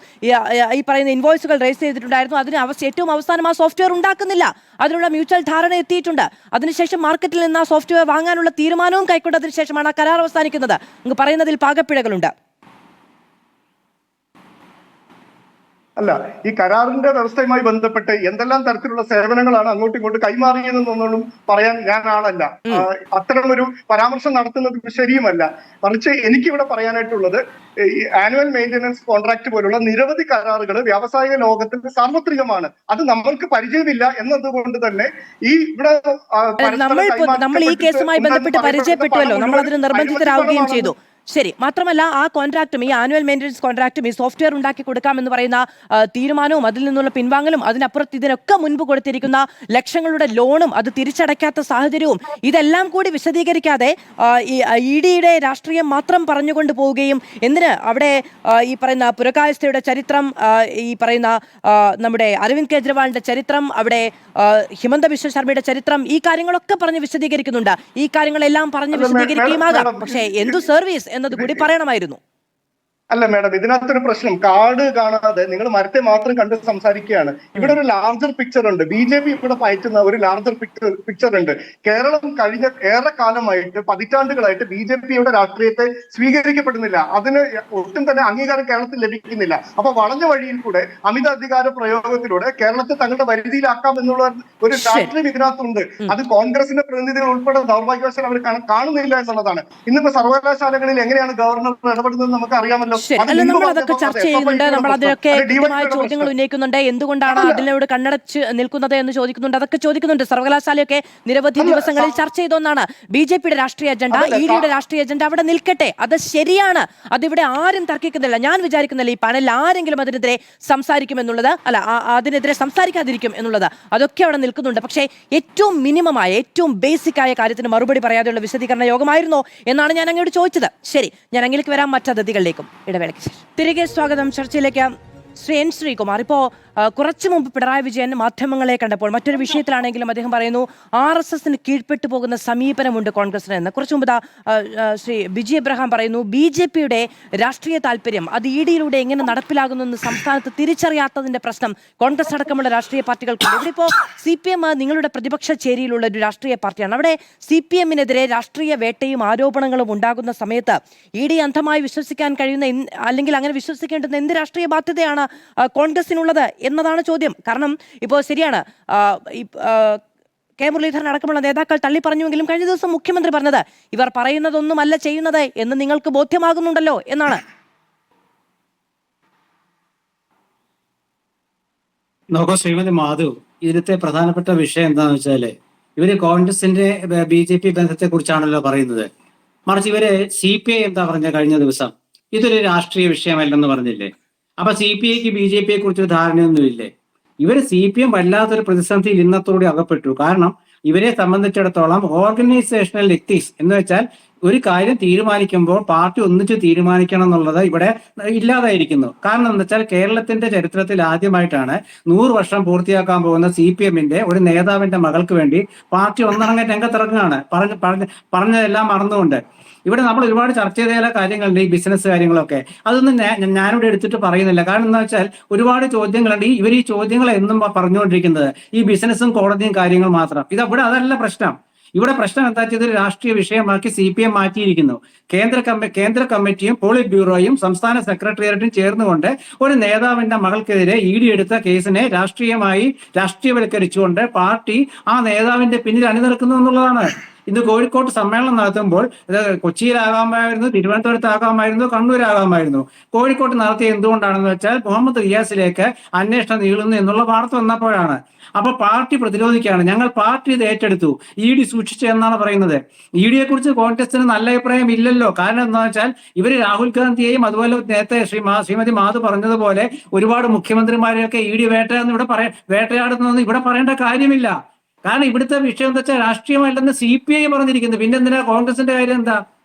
ഈ പറയുന്ന ഇൻവോയ്സുകൾ റേസ് ചെയ്തിട്ടുണ്ടായിരുന്നു. അതിന് ഏറ്റവും അവസാനം ആ സോഫ്റ്റ്വെയർ ഉണ്ടാക്കുന്നില്ല, അതിനുള്ള മ്യൂച്വൽ ധാരണ എത്തിയിട്ടുണ്ട്. അതിനുശേഷം മാർക്കറ്റിൽ നിന്ന് ആ സോഫ്റ്റ്വെയർ വാങ്ങാനുള്ള തീരുമാനവും കൈക്കൊണ്ടതിന് ശേഷമാണ് ആ കരാർ അവസാനിക്കുന്നത്. അങ്ങ് പറയുന്നതിൽ പാകപ്പിഴകളുണ്ട്. അല്ല, ഈ കരാറിന്റെ വ്യവസ്ഥയുമായി ബന്ധപ്പെട്ട് എന്തെല്ലാം തരത്തിലുള്ള സേവനങ്ങളാണ് അങ്ങോട്ടും ഇങ്ങോട്ടും കൈമാറിയതെന്നൊന്നും പറയാൻ ഞാൻ ആളല്ല. അത്തരമൊരു പരാമർശം നടത്തുന്നത് ശരിയുമല്ല. മറിച്ച് എനിക്കിവിടെ പറയാനായിട്ടുള്ളത്, ആനുവൽ മെയിൻ്റനൻസ് കോൺട്രാക്ട് പോലുള്ള നിരവധി കരാറുകൾ വ്യാവസായിക ലോകത്തിൽ സാർവത്രികമാണ്. അത് നമ്മൾക്ക് പരിചയമില്ല എന്നതുകൊണ്ട് തന്നെ ഈ ഇവിടെ നമ്മൾ ഈ കേസുമായി ബന്ധപ്പെട്ട് പരിചയപ്പെട്ടുവല്ലോ, നമ്മൾ അതിന് നിർബന്ധിതരാവുകയും ചെയ്തു. ശരി, മാത്രമല്ല ആ കോൺട്രാക്റ്റും, ഈ ആനുവൽ മെയിൻ്റനൻസ് കോൺട്രാക്റ്റും, ഈ സോഫ്റ്റ്വെയർ ഉണ്ടാക്കി കൊടുക്കാമെന്ന് പറയുന്ന തീരുമാനവും അതിൽ നിന്നുള്ള പിൻവാങ്ങലും, അതിനപ്പുറത്ത് ഇതിനൊക്കെ മുൻപ് കൊടുത്തിരിക്കുന്ന ലക്ഷങ്ങളുടെ ലോണും അത് തിരിച്ചടയ്ക്കാത്ത സാഹചര്യവും, ഇതെല്ലാം കൂടി വിശദീകരിക്കാതെ ഈ EDയുടെ രാഷ്ട്രീയം മാത്രം പറഞ്ഞുകൊണ്ട് പോവുകയും, എന്തിന് അവിടെ ഈ പറയുന്ന പുരകായസ്ഥയുടെ ചരിത്രം, ഈ പറയുന്ന നമ്മുടെ അരവിന്ദ് കെജ്രിവാളിന്റെ ചരിത്രം, അവിടെ ഹിമന്ത ബിശ്വ ശർമ്മയുടെ ചരിത്രം, ഈ കാര്യങ്ങളൊക്കെ പറഞ്ഞ് വിശദീകരിക്കുന്നുണ്ട്. ഈ കാര്യങ്ങളെല്ലാം പറഞ്ഞ് വിശദീകരിക്കുകയുമാകാം, പക്ഷേ എന്തു സർവീസ് എന്നത് കൂടി പറയണമായിരുന്നു. അല്ല മാഡം, ഇതിനകത്തൊരു പ്രശ്നം, കാട് കാണാതെ നിങ്ങൾ മരത്തെ മാത്രം കണ്ട് സംസാരിക്കുകയാണ്. ഇവിടെ ഒരു ലാർജർ പിക്ചർ ഉണ്ട്. BJP ഇവിടെ പയറ്റുന്ന ഒരു ലാർജർ പിക്ചർ ഉണ്ട്. കേരളം കഴിഞ്ഞ ഏറെ കാലമായിട്ട്, പതിറ്റാണ്ടുകളായിട്ട് BJPയുടെ രാഷ്ട്രീയത്തെ സ്വീകരിക്കപ്പെടുന്നില്ല. അതിന് ഒട്ടും തന്നെ അംഗീകാരം കേരളത്തിൽ ലഭിക്കുന്നില്ല. അപ്പൊ വളഞ്ഞ വഴിയിൽ കൂടെ അമിത അധികാര പ്രയോഗത്തിലൂടെ കേരളത്തെ തങ്ങളുടെ പരിധിയിലാക്കാം എന്നുള്ള ഒരു രാഷ്ട്രീയം ഇതിനകത്തുണ്ട്. അത് കോൺഗ്രസിന്റെ പ്രതിനിധികൾ ഉൾപ്പെടെ ദൗർഭാഗ്യവശാൽ അവർ കാണുന്നില്ല എന്നുള്ളതാണ്. ഇന്നിപ്പോ സർവകലാശാലകളിൽ എങ്ങനെയാണ് ഗവർണർ ഇടപെടുന്നത് നമുക്ക് അറിയാമല്ലോ. അല്ല, നമ്മൾ അതൊക്കെ ചർച്ച ചെയ്യുന്നുണ്ട്, നമ്മൾ അതിനൊക്കെ കൃത്യമായ ചോദ്യങ്ങൾ ഉന്നയിക്കുന്നുണ്ട്. എന്തുകൊണ്ടാണ് അതിനോട് കണ്ണടച്ച് നിൽക്കുന്നത് എന്ന് ചോദിക്കുന്നുണ്ട്, അതൊക്കെ ചോദിക്കുന്നുണ്ട്. സർവകലാശാലയൊക്കെ നിരവധി ദിവസങ്ങളിൽ ചർച്ച ചെയ്തൊന്നാണ് BJPയുടെ രാഷ്ട്രീയ അജണ്ട, EDയുടെ രാഷ്ട്രീയ അജണ്ട അവിടെ നിൽക്കട്ടെ, അത് ശരിയാണ്. അതിവിടെ ആരും തർക്കിക്കുന്നില്ല. ഞാൻ വിചാരിക്കുന്നില്ല ഈ പാനലിൽ ആരെങ്കിലും അതിനെതിരെ സംസാരിക്കുമെന്നുള്ളത്, അല്ല അതിനെതിരെ സംസാരിക്കാതിരിക്കും എന്നുള്ളത്, അതൊക്കെ അവിടെ നിൽക്കുന്നുണ്ട്. പക്ഷേ ഏറ്റവും മിനിമമായ, ഏറ്റവും ബേസിക് ആയ കാര്യത്തിന് മറുപടി പറയാതെയുള്ള വിശദീകരണ യോഗമായിരുന്നോ എന്നാണ് ഞാൻ അങ്ങോട്ട് ചോദിച്ചത്. ശരി, ഞാൻ അങ്ങേക്ക് വരാം മറ്റതിഥികളിലേക്കും. ഇടവേളയ്ക്ക് ശേഷം തിരികെ സ്വാഗതം. ചർച്ചയിലേക്ക് ശ്രീ N. ശ്രീകുമാർ. ഇപ്പോൾ കുറച്ചു മുമ്പ് പിണറായി വിജയൻ മാധ്യമങ്ങളെ കണ്ടപ്പോൾ മറ്റൊരു വിഷയത്തിലാണെങ്കിലും അദ്ദേഹം പറയുന്നു RSSന് കീഴ്പ്പെട്ടു പോകുന്ന സമീപനമുണ്ട് കോൺഗ്രസിന് എന്ന്. കുറച്ചു മുമ്പ് ശ്രീ ബിജി എബ്രഹാം പറയുന്നു BJPയുടെ രാഷ്ട്രീയ താല്പര്യം അത് EDയിലൂടെ എങ്ങനെ നടപ്പിലാകുന്നു എന്ന് സംസ്ഥാനത്ത് തിരിച്ചറിയാത്തതിന്റെ പ്രശ്നം കോൺഗ്രസ് അടക്കമുള്ള രാഷ്ട്രീയ പാർട്ടികൾക്കുണ്ട്. ഇവിടെ ഇപ്പോൾ CPM നിങ്ങളുടെ പ്രതിപക്ഷ ചേരിയിലുള്ള ഒരു രാഷ്ട്രീയ പാർട്ടിയാണ്. അവിടെ CPMനെതിരെ രാഷ്ട്രീയ വേട്ടയും ആരോപണങ്ങളും ഉണ്ടാകുന്ന സമയത്ത് ED അന്ധമായി വിശ്വസിക്കാൻ കഴിയുന്ന അല്ലെങ്കിൽ അങ്ങനെ വിശ്വസിക്കേണ്ടുന്ന എന്ത് രാഷ്ട്രീയ ബാധ്യതയാണ് കോൺഗ്രസിനുള്ളത് എന്നതാണ് ചോദ്യം. കാരണം ഇപ്പോൾ ശരിയാണ്, കെ മുരളീധരൻ അടക്കമുള്ള നേതാക്കൾ തള്ളി പറഞ്ഞുവെങ്കിലും കഴിഞ്ഞ ദിവസം മുഖ്യമന്ത്രി പറഞ്ഞത് ഇവർ പറയുന്നതൊന്നുമല്ല ചെയ്യുന്നത് എന്ന് നിങ്ങൾക്ക് ബോധ്യമാകുന്നുണ്ടല്ലോ എന്നാണ്. നോക്കൂ ശ്രീമതി മാധു, ഇതിലത്തെ പ്രധാനപ്പെട്ട വിഷയം എന്താണെന്ന് വെച്ചാല് ഇവര് കോൺഗ്രസിന്റെ BJP ബന്ധത്തെ കുറിച്ചാണല്ലോ പറയുന്നത്. മറിച്ച് ഇവര് CPI എന്താ പറഞ്ഞ കഴിഞ്ഞ ദിവസം ഇതൊരു രാഷ്ട്രീയ വിഷയമല്ലെന്ന് പറഞ്ഞില്ലേ? അപ്പൊ CPIക്ക് BJPയെ കുറിച്ചൊരു ധാരണയൊന്നുമില്ലേ? ഇവര് CPM വല്ലാത്തൊരു പ്രതിസന്ധിയിൽ ഇന്നത്തോടെ അകപ്പെട്ടു. കാരണം ഇവരെ സംബന്ധിച്ചിടത്തോളം ഓർഗനൈസേഷണൽ എത്തിക്സ് എന്ന് വെച്ചാൽ ഒരു കാര്യം തീരുമാനിക്കുമ്പോൾ പാർട്ടി ഒന്നിച്ച് തീരുമാനിക്കണം എന്നുള്ളത് ഇവിടെ ഇല്ലാതായിരിക്കുന്നു. കാരണം എന്താ വെച്ചാൽ കേരളത്തിന്റെ ചരിത്രത്തിൽ ആദ്യമായിട്ടാണ് 100 വർഷം പൂർത്തിയാക്കാൻ പോകുന്ന CPMന്റെ ഒരു നേതാവിന്റെ മകൾക്ക് വേണ്ടി പാർട്ടി ഒന്നിറങ്ങാൻ രംഗത്തിറങ്ങുകയാണ്. പറഞ്ഞതെല്ലാം മറന്നുകൊണ്ട് ഇവിടെ നമ്മൾ ഒരുപാട് ചർച്ച ചെയ്ത കാര്യങ്ങളുണ്ട്, ഈ ബിസിനസ് കാര്യങ്ങളൊക്കെ. അതൊന്നും ഞാനിവിടെ എടുത്തിട്ട് പറയുന്നില്ല. കാരണം എന്താ വെച്ചാൽ ഒരുപാട് ചോദ്യങ്ങളുണ്ട്. ഇവർ ഈ ചോദ്യങ്ങൾ എന്നും പറഞ്ഞുകൊണ്ടിരിക്കുന്നത് ഈ ബിസിനസ്സും കോടതിയും കാര്യങ്ങൾ മാത്രം. ഇവിടെ അതല്ല പ്രശ്നം. ഇവിടെ പ്രശ്നം എന്താ വെച്ചാൽ ഇതൊരു രാഷ്ട്രീയ വിഷയമാക്കി CPM മാറ്റിയിരിക്കുന്നു. കേന്ദ്ര കമ്മിറ്റിയും പോളിറ്റ് ബ്യൂറോയും സംസ്ഥാന സെക്രട്ടേറിയറ്റും ചേർന്നുകൊണ്ട് ഒരു നേതാവിന്റെ മകൾക്കെതിരെ ED എടുത്ത കേസിനെ രാഷ്ട്രീയവൽക്കരിച്ചുകൊണ്ട് പാർട്ടി ആ നേതാവിന്റെ പിന്നിൽ അണിനിരക്കുന്നു എന്നുള്ളതാണ്. ഇന്ന് കോഴിക്കോട്ട് സമ്മേളനം നടത്തുമ്പോൾ ഇത് കൊച്ചിയിലാകാമായിരുന്നു, തിരുവനന്തപുരത്താകാമായിരുന്നു, കണ്ണൂരാകാമായിരുന്നു. കോഴിക്കോട്ട് നടത്തിയ എന്തുകൊണ്ടാണെന്ന് വെച്ചാൽ മുഹമ്മദ് റിയാസിലേക്ക് അന്വേഷണം നീളുന്നു എന്നുള്ള വാർത്ത വന്നപ്പോഴാണ്. അപ്പൊ പാർട്ടി പ്രതിരോധിക്കുകയാണ്. ഞങ്ങൾ പാർട്ടി ഇത് ഏറ്റെടുത്തു, ED സൂക്ഷിച്ചു എന്നാണ് പറയുന്നത്. EDയെ കുറിച്ച് കോൺഗ്രസിന് നല്ല അഭിപ്രായം ഇല്ലല്ലോ. കാരണം എന്താ വെച്ചാൽ ഇവര് രാഹുൽ ഗാന്ധിയെയും അതുപോലെ നേരത്തെ ശ്രീമതി മാധു പറഞ്ഞതുപോലെ ഒരുപാട് മുഖ്യമന്ത്രിമാരെയൊക്കെ ED വേട്ടയാടുന്നതെന്ന് ഇവിടെ പറയേണ്ട കാര്യമില്ല. കാരണം ഇവിടുത്തെ വിഷയം എന്താ വെച്ചാൽ രാഷ്ട്രീയമല്ലെന്ന് CPI പറഞ്ഞിരിക്കുന്നു. പിന്നെ എന്തിനാ കോൺഗ്രസിന്റെ കാര്യം എന്താ?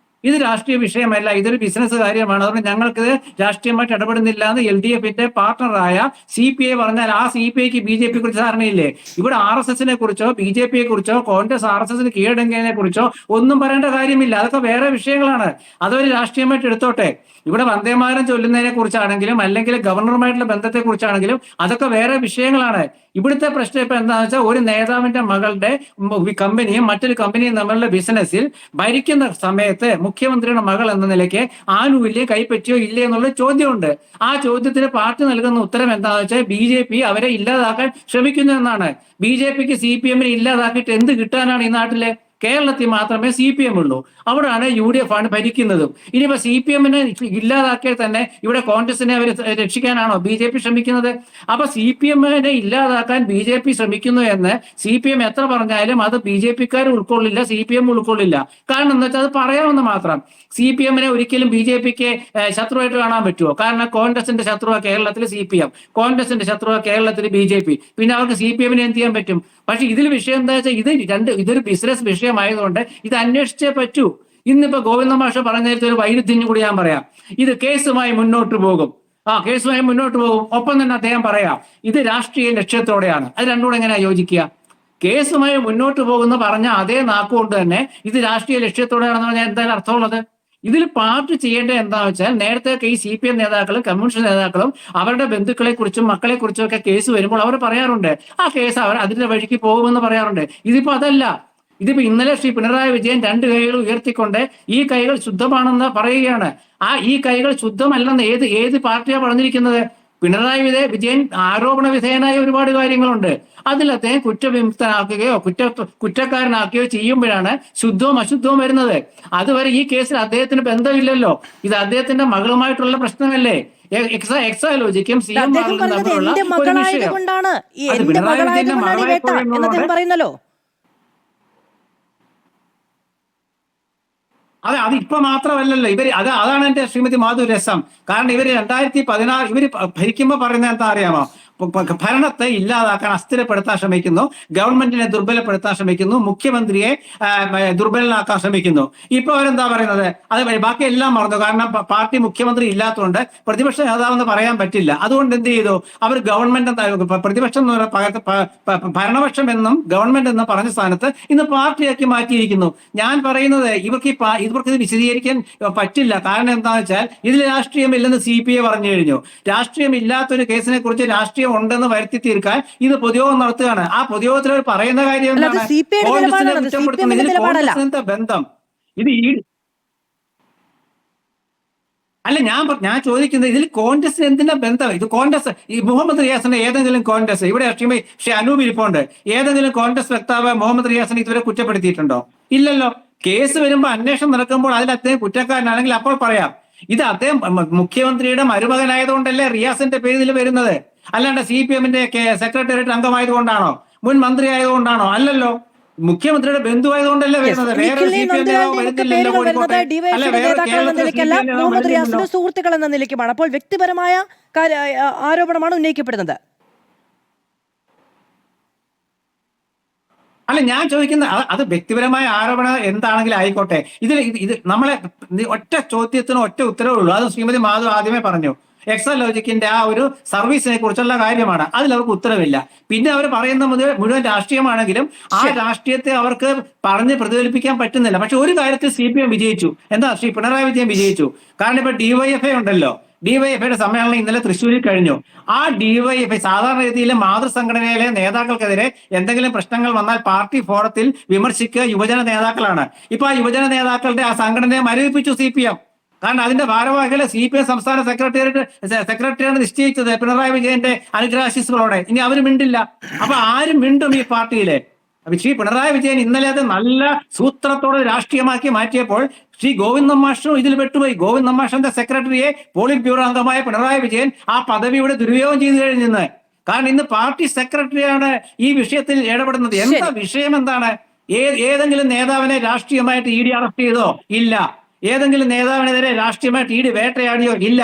ഇത് രാഷ്ട്രീയ വിഷയമല്ല, ഇതൊരു ബിസിനസ് കാര്യമാണ്. അതുകൊണ്ട് ഞങ്ങൾക്ക് രാഷ്ട്രീയമായിട്ട് ഇടപെടുന്നില്ല എന്ന് LDFന്റെ പാർട്ണറായ CPI പറഞ്ഞാൽ ആ CPIക്ക് BJPയെ കുറിച്ച് ധാരണയില്ലേ? ഇവിടെ RSSനെ കുറിച്ചോ BJPയെ കുറിച്ചോ കോൺഗ്രസ് RSSന് കീഴടങ്ങിയതിനെ കുറിച്ചോ ഒന്നും പറയേണ്ട കാര്യമില്ല. അതൊക്കെ വേറെ വിഷയങ്ങളാണ്. അതൊരു രാഷ്ട്രീയമായിട്ട് എടുത്തോട്ടെ. ഇവിടെ വന്ദേമാതരം ചൊല്ലുന്നതിനെ കുറിച്ചാണെങ്കിലും അല്ലെങ്കിൽ ഗവർണറുമായിട്ടുള്ള ബന്ധത്തെ കുറിച്ചാണെങ്കിലും അതൊക്കെ വേറെ വിഷയങ്ങളാണ്. ഇവിടുത്തെ പ്രശ്നം ഇപ്പൊ എന്താണെന്ന് വെച്ചാൽ ഒരു നേതാവിന്റെ മകളുടെ കമ്പനിയും മറ്റൊരു കമ്പനിയും തമ്മിലുള്ള ബിസിനസ്സിൽ ഭരിക്കുന്ന സമയത്ത് മുഖ്യമന്ത്രിയുടെ മകൾ എന്ന നിലയ്ക്ക് ആനുകൂല്യം കൈപ്പറ്റിയോ ഇല്ലേ എന്നുള്ള ചോദ്യമുണ്ട്. ആ ചോദ്യത്തിന് പാർട്ടി നൽകുന്ന ഉത്തരം എന്താണെന്ന് വെച്ചാൽ BJP അവരെ ഇല്ലാതാക്കാൻ ശ്രമിക്കുന്നു എന്നാണ്. BJPക്ക് CPMനെ ഇല്ലാതാക്കിയിട്ട് എന്ത് കിട്ടാനാണ് ഈ നാട്ടിലെ? കേരളത്തിൽ മാത്രമേ CPM ഉള്ളൂ. അവിടെയാണ് UDF ആണ് ഭരിക്കുന്നതും. ഇനിയിപ്പോ CPMനെ ഇല്ലാതാക്കിയാൽ തന്നെ ഇവിടെ കോൺഗ്രസിനെ അവർ രക്ഷിക്കാനാണോ BJP ശ്രമിക്കുന്നത്? അപ്പൊ CPMനെ ഇല്ലാതാക്കാൻ BJP ശ്രമിക്കുന്നു എന്ന് CPM എത്ര പറഞ്ഞാലും അത് BJPക്കാർ ഉൾക്കൊള്ളില്ല, CPM ഉൾക്കൊള്ളില്ല. കാരണം എന്താ വെച്ചാൽ അത് പറയാമെന്ന് മാത്രം. CPMനെ ഒരിക്കലും BJPക്ക് ശത്രുവായിട്ട് കാണാൻ പറ്റുമോ? കാരണം കോൺഗ്രസിന്റെ ശത്രുവാ കേരളത്തിൽ CPM, കോൺഗ്രസിന്റെ ശത്രുവാ കേരളത്തിൽ BJP. പിന്നെ അവർക്ക് CPMനെ എന്ത് ചെയ്യാൻ പറ്റും? പക്ഷെ ഇതിൽ വിഷയം എന്താ വെച്ചാൽ ഇതൊരു ബിസിനസ് വിഷയമായതുകൊണ്ട് ഇത് അന്വേഷിച്ചേ പറ്റൂ. ഇന്നിപ്പോ ഗോവിന്ദ മാഷ് പറഞ്ഞ നേരത്തെ ഒരു വൈരുദ്ധ്യം കൂടി ഞാൻ പറയാം. ഇത് കേസുമായി മുന്നോട്ട് പോകും. കേസുമായി മുന്നോട്ട് പോകും. ഒപ്പം തന്നെ അദ്ദേഹം പറയാം ഇത് രാഷ്ട്രീയ ലക്ഷ്യത്തോടെയാണ്. അത് രണ്ടുകൂടെ എങ്ങനെയാ യോജിക്കുക? കേസുമായി മുന്നോട്ട് പോകുന്ന പറഞ്ഞ അതേ നാക്കുകൊണ്ട് തന്നെ ഇത് രാഷ്ട്രീയ ലക്ഷ്യത്തോടെയാണെന്ന് പറഞ്ഞാൽ എന്തായാലും അർത്ഥമുള്ളത്? ഇതിൽ പാർട്ടി ചെയ്യേണ്ടത് എന്താണെന്ന് വെച്ചാൽ നേരത്തെ ഈ CPM നേതാക്കളും കമ്മ്യൂണിസ്റ്റ് നേതാക്കളും അവരുടെ ബന്ധുക്കളെ കുറിച്ചും മക്കളെ കുറിച്ചും ഒക്കെ കേസ് വരുമ്പോൾ അവർ പറയാറുണ്ട് ആ കേസ് അവർ അതിന്റെ വഴിക്ക് പോകുമെന്ന് പറയാറുണ്ട്. ഇതിപ്പോ അതല്ല. ഇതിപ്പോ ഇന്നലെ ശ്രീ പിണറായി വിജയൻ 2 കൈകൾ ഉയർത്തിക്കൊണ്ട് ഈ കൈകൾ ശുദ്ധമാണെന്ന് പറയുകയാണ്. ഈ കൈകൾ ശുദ്ധമല്ലെന്ന് ഏത് പാർട്ടിയാണ് പറഞ്ഞിരിക്കുന്നത്? പിണറായി വിജയൻ ആരോപണ വിധേയനായ ഒരുപാട് കാര്യങ്ങളുണ്ട്. അതിൽ അദ്ദേഹം കുറ്റവിമുക്തനാക്കുകയോ കുറ്റക്കാരനാക്കുകയോ ചെയ്യുമ്പോഴാണ് ശുദ്ധവും അശുദ്ധവും വരുന്നത്. അതുവരെ ഈ കേസിൽ അദ്ദേഹത്തിന് ബന്ധമില്ലല്ലോ. ഇത് അദ്ദേഹത്തിന്റെ മകളുമായിട്ടുള്ള പ്രശ്നമല്ലേ? എക്സാലോജിക്കും CM തമ്മിലുള്ള ഒരു വിഷയം. അത് പിണറായി വിജയന്റെ മകളായിട്ടുള്ള അത് ഇപ്പൊ മാത്രമല്ലല്ലോ ഇവര് അതാണ് എന്റെ ശ്രീമതി മാധു രസം. കാരണം ഇവര് 2016 ഇവര് ഭരിക്കുമ്പോ പറയുന്നത് എന്താ അറിയാമോ? ഭരണത്തെ ഇല്ലാതാക്കാൻ, അസ്ഥിരപ്പെടുത്താൻ ശ്രമിക്കുന്നു, ഗവൺമെന്റിനെ ദുർബലപ്പെടുത്താൻ ശ്രമിക്കുന്നു, മുഖ്യമന്ത്രിയെ ദുർബലനാക്കാൻ ശ്രമിക്കുന്നു. ഇപ്പൊ അവരെന്താ പറയുന്നത്? അത് ബാക്കി എല്ലാം മറന്നു. കാരണം പാർട്ടി മുഖ്യമന്ത്രി ഇല്ലാത്തതുകൊണ്ട് പ്രതിപക്ഷ നേതാവെന്ന് പറയാൻ പറ്റില്ല. അതുകൊണ്ട് എന്ത് ചെയ്തു? അവർ ഗവൺമെന്റ് പ്രതിപക്ഷം എന്ന് പറയുന്ന ഭരണപക്ഷം എന്നും ഗവൺമെന്റ് എന്നും പറഞ്ഞ സ്ഥാനത്ത് ഇന്ന് പാർട്ടിയാക്കി മാറ്റിയിരിക്കുന്നു. ഞാൻ പറയുന്നത് ഇവർക്ക് ഇത് വിശദീകരിക്കാൻ പറ്റില്ല. കാരണം എന്താണെന്ന് വെച്ചാൽ ഇതിൽ രാഷ്ട്രീയമില്ലെന്ന് CPI പറഞ്ഞു കഴിഞ്ഞു. രാഷ്ട്രീയം ഇല്ലാത്തൊരു കേസിനെ കുറിച്ച് രാഷ്ട്രീയം ഉണ്ടെന്ന് വരുത്തി തീർക്കാൻ ഇത് പൊതുയോഗം നടത്തുകയാണ്. ആ പൊതുയോഗത്തിൽ അവർ പറയുന്ന കാര്യം എന്താണ്? കോൺഗ്രസിന്റെ ബന്ധം ഇത് അല്ല, ഞാൻ ചോദിക്കുന്നത് ഇതിൽ കോൺഗ്രസ് എന്തിനാ ബന്ധം? ഇത് കോൺഗ്രസ്, ഈ മുഹമ്മദ് റിയാസിന്റെ ഏതെങ്കിലും കോൺഗ്രസ്, ഇവിടെ പക്ഷേ അനൂപ് ഇരിപ്പുണ്ട്, ഏതെങ്കിലും കോൺഗ്രസ് വക്താവ് മുഹമ്മദ് റിയാസിനെ ഇതുവരെ കുറ്റപ്പെടുത്തിയിട്ടുണ്ടോ? ഇല്ലല്ലോ. കേസ് വരുമ്പോൾ, അന്വേഷണം നടക്കുമ്പോൾ അതിൽ അദ്ദേഹം കുറ്റക്കാരനാണെങ്കിൽ അപ്പോൾ പറയാം. ഇത് അദ്ദേഹം മുഖ്യമന്ത്രിയുടെ മരുമകനായതുകൊണ്ടല്ലേ റിയാസിന്റെ പേര് ഇതിൽ വരുന്നത്? അല്ലാണ്ട് CPM-ന്റെ സെക്രട്ടേറിയറ്റ് അംഗമായതുകൊണ്ടാണോ? മുൻ മന്ത്രി ആയതുകൊണ്ടാണോ? അല്ലല്ലോ. മുഖ്യമന്ത്രിയുടെ ബന്ധുവായതുകൊണ്ടല്ലേ വരുന്നത്. മുഹമ്മദ് റിയാസിന്റെ സുഹൃത്തുക്കൾ എന്ന നിലയ്ക്കുമാണ്. അപ്പോൾ വ്യക്തിപരമായ ആരോപണമാണ് ഉന്നയിക്കപ്പെടുന്നത്. അല്ല, ഞാൻ ചോദിക്കുന്നത് അത് വ്യക്തിപരമായ ആരോപണം എന്താണെങ്കിലും ആയിക്കോട്ടെ. ഇത് നമ്മളെ ഒറ്റ ചോദ്യത്തിന് ഒറ്റ ഉത്തരവേ ഉള്ളൂ. അത് ശ്രീമതി മാധവ് ആദ്യമേ പറഞ്ഞു. എക്സലോജിക്കിന്റെ ആ ഒരു സർവീസിനെ കുറിച്ചുള്ള കാര്യമാണ്. അതിൽ അവർക്ക് ഉത്തരവില്ല. പിന്നെ അവർ പറയുന്ന മുഴുവൻ രാഷ്ട്രീയമാണെങ്കിലും ആ രാഷ്ട്രീയത്തെ അവർക്ക് പറഞ്ഞ് പ്രതിഫലിപ്പിക്കാൻ പറ്റുന്നില്ല. പക്ഷെ ഒരു കാര്യത്തിൽ CPM വിജയിച്ചു. എന്താ? ശ്രീ പിണറായി വിജയൻ വിജയിച്ചു. കാരണം ഇപ്പൊ DYFI ഉണ്ടല്ലോ, DYFIയുടെ സമ്മേളനം ഇന്നലെ തൃശ്ശൂരിൽ കഴിഞ്ഞു. ആ DYFI സാധാരണ രീതിയിലെ മാതൃസംഘടനയിലെ നേതാക്കൾക്കെതിരെ എന്തെങ്കിലും പ്രശ്നങ്ങൾ വന്നാൽ പാർട്ടി ഫോറത്തിൽ വിമർശിക്കുക യുവജന നേതാക്കളാണ്. ഇപ്പൊ ആ യുവജന നേതാക്കളുടെ ആ സംഘടനയെ മരവിപ്പിച്ചു CPM. കാരണം അതിന്റെ ഭാരവാഹികളെ CPM സംസ്ഥാന സെക്രട്ടറിയാണ് നിശ്ചയിച്ചത് പിണറായി വിജയന്റെ അനുഗ്രാശിസുകളോടെ. ഇനി അവർ മിണ്ടില്ല. അപ്പൊ ആരും മിണ്ടും ഈ പാർട്ടിയിലെ? ശ്രീ പിണറായി വിജയൻ ഇന്നലെ അത് നല്ല സൂത്രത്തോടെ രാഷ്ട്രീയമാക്കി മാറ്റിയപ്പോൾ ശ്രീ ഗോവിന്ദൻ മാഷും ഇതിൽ പെട്ടുപോയി. ഗോവിന്ദൻ മാഷിന്റെ സെക്രട്ടറിയെ പോളിറ്റ് ബ്യൂറോ അംഗമായ പിണറായി വിജയൻ ആ പദവിയുടെ ദുരുപയോഗം ചെയ്തു കഴിഞ്ഞെന്ന്. കാരണം ഇന്ന് പാർട്ടി സെക്രട്ടറിയാണ് ഈ വിഷയത്തിൽ ഇടപെടുന്നത്. എന്താ വിഷയം? എന്താണ്? ഏതെങ്കിലും നേതാവിനെ രാഷ്ട്രീയമായിട്ട് ED അറസ്റ്റ് ചെയ്തോ? ഇല്ല. ഏതെങ്കിലും നേതാവിനെതിരെ രാഷ്ട്രീയമായിട്ട് ED വേട്ടയാടിയോ? ഇല്ല.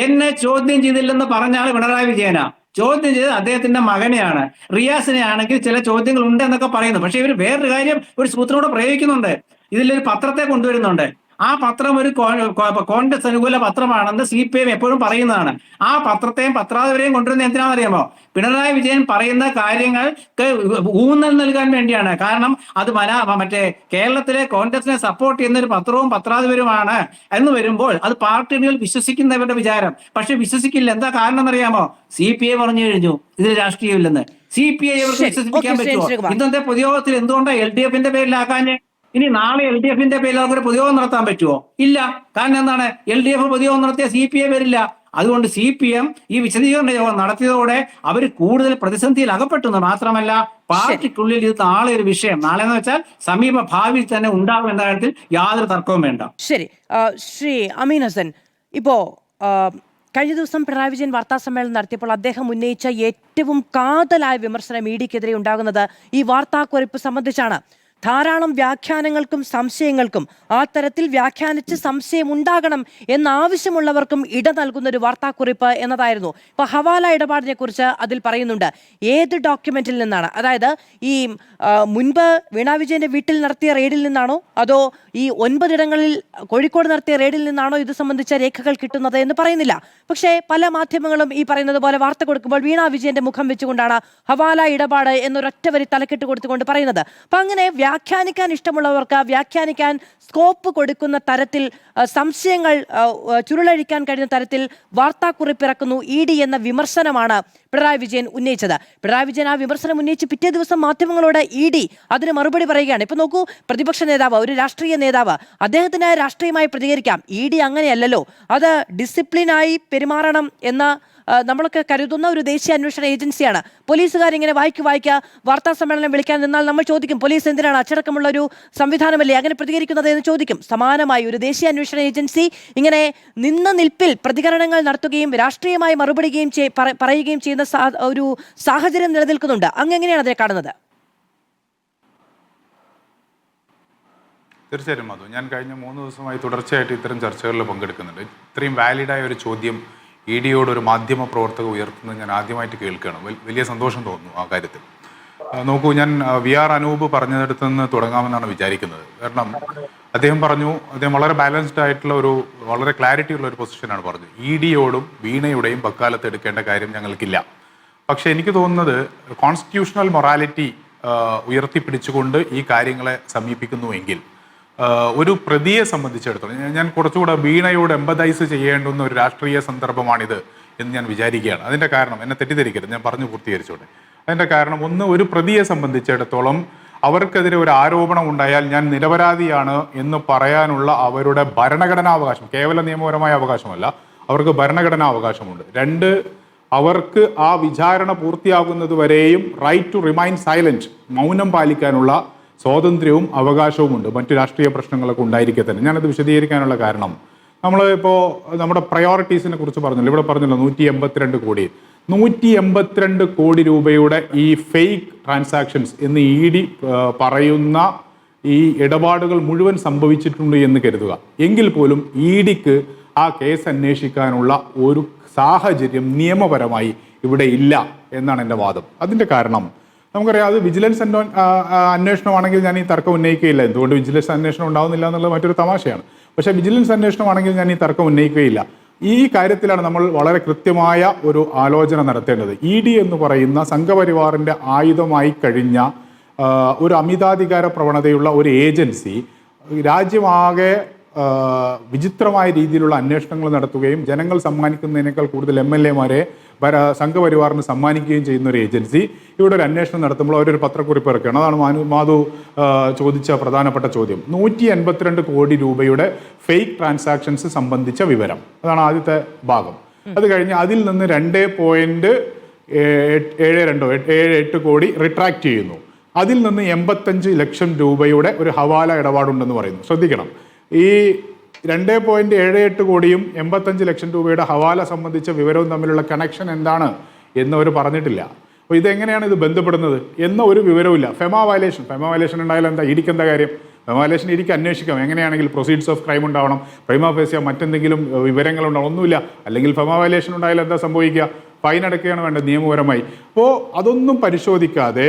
എന്നെ ചോദ്യം ചെയ്തില്ലെന്ന് പറഞ്ഞാൽ പിണറായി വിജയനാ. ചോദ്യം ചെയ്ത് അദ്ദേഹത്തിന്റെ മകനെയാണ്. റിയാസിനെ ആണെങ്കിൽ ചില ചോദ്യങ്ങൾ ഉണ്ട് എന്നൊക്കെ പറയുന്നു. പക്ഷെ ഇവർ വേറൊരു കാര്യം ഒരു സൂത്രത്തോടെ പ്രയോഗിക്കുന്നുണ്ട്. ഇതിലൊരു പത്രത്തെ കൊണ്ടുവരുന്നുണ്ട്. ആ പത്രം ഒരു കോൺഗ്രസ് അനുകൂല പത്രമാണെന്ന് CPM എപ്പോഴും പറയുന്നതാണ്. ആ പത്രത്തെയും പത്രാധിപരെയും കൊണ്ടുവരുന്ന എന്തിനാണെന്നറിയാമോ? പിണറായി വിജയൻ പറയുന്ന കാര്യങ്ങൾക്ക് ഊന്നൽ നൽകാൻ വേണ്ടിയാണ്. കാരണം അത് മറ്റേ കേരളത്തിലെ കോൺഗ്രസിനെ സപ്പോർട്ട് ചെയ്യുന്ന ഒരു പത്രവും പത്രാധിപരുമാണ് എന്ന് വരുമ്പോൾ അത് പാർട്ടികൾ വിശ്വസിക്കുന്നവരുടെ വിചാരം. പക്ഷെ വിശ്വസിക്കില്ല. എന്താ കാരണം എന്നറിയാമോ? CPI പറഞ്ഞു കഴിഞ്ഞു ഇതിൽ രാഷ്ട്രീയമില്ലെന്ന്. CPI അവർക്ക് വിശ്വസിപ്പിക്കാൻ പറ്റുമോ? ഇന്നത്തെ പൊതുയോഗത്തിൽ എന്തുകൊണ്ടാണ് LDF-ന്റെ പേരിലാക്കാഞ്ഞ്? ഇനി നാളെ LDF-ന്റെ പേരിൽ അവർക്ക് പൊതുയോഗം നടത്താൻ പറ്റുമോ? ഇല്ല. കാരണം എന്താണ്? LDF പൊതുയോഗം നടത്തിയ CPI വരില്ല. അതുകൊണ്ട് CPM ഈ വിശദീകരണ യോഗം നടത്തിയതോടെ അവർ കൂടുതൽ പ്രതിസന്ധിയിൽ അകപ്പെട്ടു. മാത്രമല്ല പാർട്ടിക്കുള്ളിൽ ഇത് നാളെ ഒരു വിഷയം, നാളെ എന്ന് വെച്ചാൽ സമീപ ഭാവിയിൽ തന്നെ ഉണ്ടാകും എന്ന കാര്യത്തിൽ യാതൊരു തർക്കവും വേണ്ട. ശരി, ശ്രീ അമീൻ ഹസൻ, ഇപ്പോ കഴിഞ്ഞ ദിവസം പിണറായി വിജയൻ വാർത്താ സമ്മേളനം നടത്തിയപ്പോൾ അദ്ദേഹം ഉന്നയിച്ച ഏറ്റവും കാതലായ വിമർശനം ED-ക്കെതിരെ ഉണ്ടാകുന്നത് ഈ വാർത്താക്കുറിപ്പ് സംബന്ധിച്ചാണ്. ധാരാളം വ്യാഖ്യാനങ്ങൾക്കും സംശയങ്ങൾക്കും ആ തരത്തിൽ വ്യാഖ്യാനിച്ച് സംശയം ഉണ്ടാകണം എന്നാവശ്യമുള്ളവർക്കും ഇട നൽകുന്ന ഒരു വാർത്താക്കുറിപ്പ് എന്നതായിരുന്നു. ഇപ്പൊ ഹവാല ഇടപാടിനെ കുറിച്ച് അതിൽ പറയുന്നുണ്ട്. ഏത് ഡോക്യുമെന്റിൽ നിന്നാണ്? അതായത് ഈ മുൻപ് വീണ വിജയന്റെ വീട്ടിൽ നടത്തിയ റെയ്ഡിൽ നിന്നാണോ അതോ ഈ 9 ഇടങ്ങളിൽ കോഴിക്കോട് നടത്തിയ റെയ്ഡിൽ നിന്നാണോ ഇത് സംബന്ധിച്ച രേഖകൾ കിട്ടുന്നത് എന്ന് പറയുന്നില്ല. പക്ഷേ പല മാധ്യമങ്ങളും ഈ പറയുന്നത് പോലെ വാർത്ത കൊടുക്കുമ്പോൾ വീണ വിജയന്റെ മുഖം വെച്ചുകൊണ്ടാണ് ഹവാല ഇടപാട് എന്നൊരൊറ്റ വരി തലക്കെട്ട് കൊടുത്തുകൊണ്ട് പറയുന്നത്. അപ്പൊ അങ്ങനെ വ്യാഖ്യാനിക്കാൻ ഇഷ്ടമുള്ളവർക്ക് വ്യാഖ്യാനിക്കാൻ സ്കോപ്പ് കൊടുക്കുന്ന തരത്തിൽ സംശയങ്ങൾ ചുരുളഴിക്കാൻ കഴിയുന്ന തരത്തിൽ വാർത്താക്കുറിപ്പ് ഇറക്കുന്നു ED എന്ന വിമർശനമാണ് പിണറായി വിജയൻ ഉന്നയിച്ചത്. പിണറായി വിജയൻ ആ വിമർശനം ഉന്നയിച്ച് പിറ്റേ ദിവസം മാധ്യമങ്ങളോട് ED അതിന് മറുപടി പറയുകയാണ്. ഇപ്പൊ നോക്കൂ, പ്രതിപക്ഷ നേതാവ്, ഒരു രാഷ്ട്രീയ നേതാവ്, അദ്ദേഹത്തിന് രാഷ്ട്രീയമായി പ്രതികരിക്കാം. ED അങ്ങനെയല്ലല്ലോ. അത് ഡിസിപ്ലിനായി പെരുമാറണം എന്ന നമ്മളൊക്കെ കരുതുന്ന ഒരു ദേശീയ അന്വേഷണ ഏജൻസിയാണ്. പോലീസുകാരിങ്ങനെ വായിക്കുക വാർത്താ സമ്മേളനം വിളിക്കാൻ നിന്നാൽ നമ്മൾ ചോദിക്കും, പോലീസ് എന്തിനാണ്, അച്ചടക്കമുള്ള ഒരു സംവിധാനമല്ലേ അങ്ങനെ പ്രതികരിക്കുന്നത് എന്ന് ചോദിക്കും. സമാനമായി ഒരു ദേശീയ അന്വേഷണ ഏജൻസി ഇങ്ങനെ നിന്ന നിൽപ്പിൽ പ്രതികരണങ്ങൾ നടത്തുകയും രാഷ്ട്രീയമായി മറുപടി പറയുകയും ചെയ്യുന്ന ഒരു സാഹചര്യം നിലനിൽക്കുന്നുണ്ട്. അങ്ങ് എങ്ങനെയാണ് അതിനെ കാണുന്നത്? തീർച്ചയായും മധു, ഞാൻ കഴിഞ്ഞ 3 ദിവസമായി തുടർച്ചയായിട്ട് ഇത്തരം ചർച്ചകളിൽ പങ്കെടുക്കുന്നുണ്ട്. ഇത്രയും വാലിഡായ ഒരു ചോദ്യം ED-യോട് ഒരു മാധ്യമ പ്രവർത്തക ഉയർത്തുന്നത് ഞാൻ ആദ്യമായിട്ട് കേൾക്കുകയാണ്. വലിയ സന്തോഷം തോന്നുന്നു ആ കാര്യത്തിൽ. നോക്കൂ, ഞാൻ VR അനൂപ് പറഞ്ഞതിടത്ത് നിന്ന് തുടങ്ങാമെന്നാണ് വിചാരിക്കുന്നത്. കാരണം അദ്ദേഹം വളരെ ബാലൻസ്ഡ് ആയിട്ടുള്ള വളരെ ക്ലാരിറ്റി ഉള്ള ഒരു പൊസിഷനാണ് പറഞ്ഞത്. ED-യോടും വീണയുടെയും വക്കാലത്ത് എടുക്കേണ്ട കാര്യം ഞങ്ങൾക്കില്ല. പക്ഷേ എനിക്ക് തോന്നുന്നത് കോൺസ്റ്റിറ്റ്യൂഷണൽ മൊറാലിറ്റി ഉയർത്തിപ്പിടിച്ചുകൊണ്ട് ഈ കാര്യങ്ങളെ സമീപിക്കുന്നുവെങ്കിൽ ഒരു പ്രതിയെ സംബന്ധിച്ചിടത്തോളം ഞാൻ കുറച്ചുകൂടെ വീണയോട് എമ്പതൈസ് ചെയ്യേണ്ടുന്ന ഒരു രാഷ്ട്രീയ സന്ദർഭമാണിത് എന്ന് ഞാൻ വിചാരിക്കുകയാണ്. അതിൻ്റെ കാരണം, എന്നെ തെറ്റിദ്ധരിക്കരുത്, ഞാൻ പറഞ്ഞു പൂർത്തീകരിച്ചോട്ടെ. അതിൻ്റെ കാരണം, ഒരു പ്രതിയെ സംബന്ധിച്ചിടത്തോളം അവർക്കെതിരെ ഒരു ആരോപണം ഉണ്ടായാൽ ഞാൻ നിരപരാധിയാണ് എന്ന് പറയാനുള്ള അവരുടെ ഭരണഘടനാ അവകാശം, കേവല നിയമപരമായ അവകാശമല്ല, അവർക്ക് ഭരണഘടനാ അവകാശമുണ്ട്. 2, അവർക്ക് ആ വിചാരണ പൂർത്തിയാകുന്നത് വരെയും റൈറ്റ് ടു റിമൈൻ സൈലന്റ്, മൗനം പാലിക്കാനുള്ള സ്വാതന്ത്ര്യവും അവകാശവുമുണ്ട്. മറ്റു രാഷ്ട്രീയ പ്രശ്നങ്ങളൊക്കെ ഉണ്ടായിരിക്കെ തന്നെ. ഞാനത് വിശദീകരിക്കാനുള്ള കാരണം, നമ്മളിപ്പോൾ നമ്മുടെ പ്രയോറിറ്റീസിനെ കുറിച്ച് പറഞ്ഞല്ലോ, ഇവിടെ പറഞ്ഞല്ലോ 182 കോടി. 182 കോടി രൂപയുടെ ഈ ഫേക്ക് ട്രാൻസാക്ഷൻസ് എന്ന് ED പറയുന്ന ഈ ഇടപാടുകൾ മുഴുവൻ സംഭവിച്ചിട്ടുണ്ട് എന്ന് കരുതുക. എങ്കിൽ പോലും EDക്ക് ആ കേസ് അന്വേഷിക്കാനുള്ള ഒരു സാഹചര്യം നിയമപരമായി ഇവിടെ ഇല്ല എന്നാണ് എൻ്റെ വാദം. അതിൻ്റെ കാരണം നമുക്കറിയാം, അത് വിജിലൻസ് അന്വേഷണമാണെങ്കിൽ ഞാൻ ഈ തർക്കം ഉന്നയിക്കുകയില്ല. എന്തുകൊണ്ട് വിജിലൻസ് അന്വേഷണം ഉണ്ടാവുന്നില്ല എന്നുള്ളത് മറ്റൊരു തമാശയാണ്. പക്ഷേ വിജിലൻസ് അന്വേഷണമാണെങ്കിൽ ഞാൻ ഈ തർക്കം ഉന്നയിക്കുകയില്ല. ഈ കാര്യത്തിലാണ് നമ്മൾ വളരെ കൃത്യമായ ഒരു ആലോചന നടത്തേണ്ടത്. ED എന്ന് പറയുന്ന സംഘപരിവാറിൻ്റെ ആയുധമായി കഴിഞ്ഞ ഒരു അമിതാധികാര പ്രവണതയുള്ള ഒരു ഏജൻസി രാജ്യമാകെ വിചിത്രമായ രീതിയിലുള്ള അന്വേഷണങ്ങൾ നടത്തുകയും ജനങ്ങൾ സമ്മാനിക്കുന്നതിനേക്കാൾ കൂടുതൽ MLA-മാരെ സംഘപരിവാറിന് സമ്മാനിക്കുകയും ചെയ്യുന്ന ഒരു ഏജൻസി ഇവിടെ ഒരു അന്വേഷണം നടത്തുമ്പോൾ അവരൊരു പത്രക്കുറിപ്പ് ഇറക്കുകയാണ്. അതാണ് മാധു ചോദിച്ച പ്രധാനപ്പെട്ട ചോദ്യം. 182 കോടി രൂപയുടെ ഫേക്ക് ട്രാൻസാക്ഷൻസ് സംബന്ധിച്ച വിവരം, അതാണ് ആദ്യത്തെ ഭാഗം. അത് കഴിഞ്ഞ് അതിൽ നിന്ന് 2.78 കോടി റിട്രാക്ട് ചെയ്യുന്നു. അതിൽ നിന്ന് 85 ലക്ഷം രൂപയുടെ ഒരു ഹവാല ഇടപാടുണ്ടെന്ന് പറയുന്നു. ശ്രദ്ധിക്കണം, ഈ 2.78 കോടിയും 85 ലക്ഷം രൂപയുടെ ഹവാല സംബന്ധിച്ച വിവരവും തമ്മിലുള്ള കണക്ഷൻ എന്താണ് എന്നവർ പറഞ്ഞിട്ടില്ല. അപ്പോൾ ഇതെങ്ങനെയാണ് ഇത് ബന്ധപ്പെടുന്നത് എന്ന ഒരു വിവരവുമില്ല. ഫെമ വയലേഷൻ ഉണ്ടായാലും എന്താ, EDക്ക് എന്താ കാര്യം? ഫെമ വയലേഷൻ EDക്ക് അന്വേഷിക്കാം. എങ്ങനെയാണെങ്കിൽ പ്രൊസീഡ്സ് ഓഫ് ക്രൈം ഉണ്ടാവണം, പ്രൈമ ഫേസിയ മറ്റെന്തെങ്കിലും വിവരങ്ങളുണ്ടാവും, ഒന്നുമില്ല. അല്ലെങ്കിൽ ഫെമ വയലേഷൻ ഉണ്ടായാലും എന്താ സംഭവിക്കുക? ഫൈൻ അടക്കുകയാണ് വേണ്ടത് നിയമപരമായി. അപ്പോ അതൊന്നും പരിശോധിക്കാതെ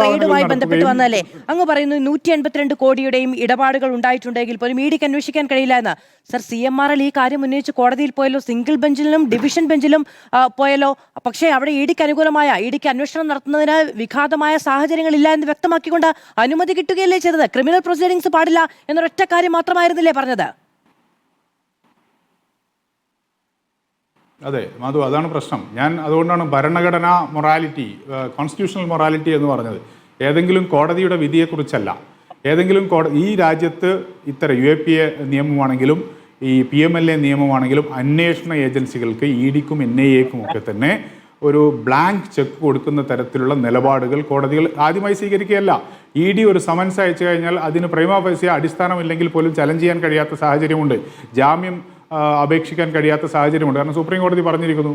റെയ്ഡുമായി ബന്ധപ്പെട്ട് വന്നതല്ലേ? അങ്ങ് പറയുന്നു 182 കോടിയുടെയും ഇടപാടുകൾ ഉണ്ടായിട്ടുണ്ടെങ്കിൽ പോലും EDക്ക് അന്വേഷിക്കാൻ കഴിയില്ല എന്ന്. സർ, CMRL ഈ കാര്യം ഉന്നയിച്ച് കോടതിയിൽ പോയല്ലോ, സിംഗിൾ ബെഞ്ചിലും ഡിവിഷൻ ബെഞ്ചിലും പോയല്ലോ. പക്ഷേ അവിടെ EDക്ക് അനുകൂലമായ, EDക്ക് അന്വേഷണം നടത്തുന്നതിന് വിഘാതമായ സാഹചര്യങ്ങളില്ല എന്ന് വ്യക്തമാക്കിക്കൊണ്ട് അനുമതി കിട്ടുകയല്ലേ ചെയ്തത്. ക്രിമിനൽ പ്രൊസീഡിങ്സ് പാടില്ല എന്നൊരൊറ്റ കാര്യം മാത്രമായിരുന്നില്ലേ പറഞ്ഞത്? അതെ മാധു, അതാണ് പ്രശ്നം. ഞാൻ അതുകൊണ്ടാണ് ഭരണഘടനാ മൊറാലിറ്റി, കോൺസ്റ്റിറ്റ്യൂഷണൽ മൊറാലിറ്റി എന്ന് പറഞ്ഞത്. ഏതെങ്കിലും കോടതിയുടെ വിധിയെക്കുറിച്ചല്ല. ഏതെങ്കിലും ഈ രാജ്യത്ത് ഇത്തരം UAPA നിയമമാണെങ്കിലും ഈ PMLA നിയമമാണെങ്കിലും അന്വേഷണ ഏജൻസികൾക്ക് EDക്കും NIAക്കും ഒക്കെ തന്നെ ഒരു ബ്ലാങ്ക് ചെക്ക് കൊടുക്കുന്ന തരത്തിലുള്ള നിലപാടുകൾ കോടതികൾ ആദ്യമായി സ്വീകരിക്കുകയല്ല. ED ഒരു സമൻസ് അയച്ചു കഴിഞ്ഞാൽ അതിന് പ്രൈമ ഫേസിയ അടിസ്ഥാനമില്ലെങ്കിൽ പോലും ചലഞ്ച് ചെയ്യാൻ കഴിയാത്ത സാഹചര്യമുണ്ട്. ജാമ്യം അപേക്ഷിക്കാൻ കഴിയാത്ത സാഹചര്യമുണ്ട്. കാരണം സുപ്രീം കോടതി പറഞ്ഞിരിക്കുന്നു,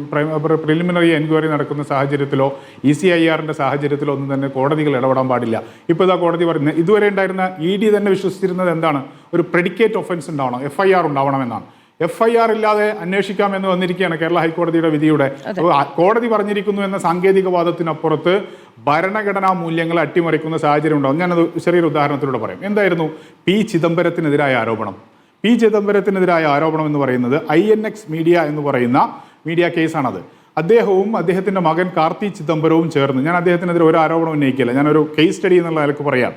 പ്രിലിമിനറി എൻക്വയറി നടക്കുന്ന സാഹചര്യത്തിലോ ECIRന്റെ സാഹചര്യത്തിലോ ഒന്നും തന്നെ കോടതികൾ ഇടപെടാൻ പാടില്ല. ഇപ്പോൾ ഇതാ കോടതി പറയുന്നത്, ഇതുവരെ ഉണ്ടായിരുന്ന ED തന്നെ വിശ്വസിച്ചിരുന്നത് എന്താണ്? ഒരു പ്രെഡിക്കേറ്റ് ഒഫൻസ് ഉണ്ടാവണം, FIR ഉണ്ടാവണമെന്നാണ്. FIR ഇല്ലാതെ അന്വേഷിക്കാമെന്ന് വന്നിരിക്കുകയാണ് കേരള ഹൈക്കോടതിയുടെ വിധിയുടെ. കോടതി പറഞ്ഞിരിക്കുന്നു എന്ന സാങ്കേതിക വാദത്തിനപ്പുറത്ത് ഭരണഘടനാ മൂല്യങ്ങൾ അട്ടിമറിക്കുന്ന സാഹചര്യം ഉണ്ടാവും. ഞാനത് ചെറിയൊരു ഉദാഹരണത്തിലൂടെ പറയാം. എന്തായിരുന്നു P. ചിദംബരത്തിനെതിരായ ആരോപണം? P. ചിദംബരത്തിനെതിരായ ആരോപണം എന്ന് പറയുന്നത് INX മീഡിയ എന്ന് പറയുന്ന മീഡിയ കേസാണത്. അദ്ദേഹവും അദ്ദേഹത്തിൻ്റെ മകൻ കാർത്തി ചിദംബരവും ചേർന്ന്, ഞാൻ അദ്ദേഹത്തിനെതിരെ ഒരു ആരോപണം ഉന്നയിക്കില്ല, ഞാനൊരു കേസ് സ്റ്റഡി എന്നുള്ള നിലക്ക് പറയാം.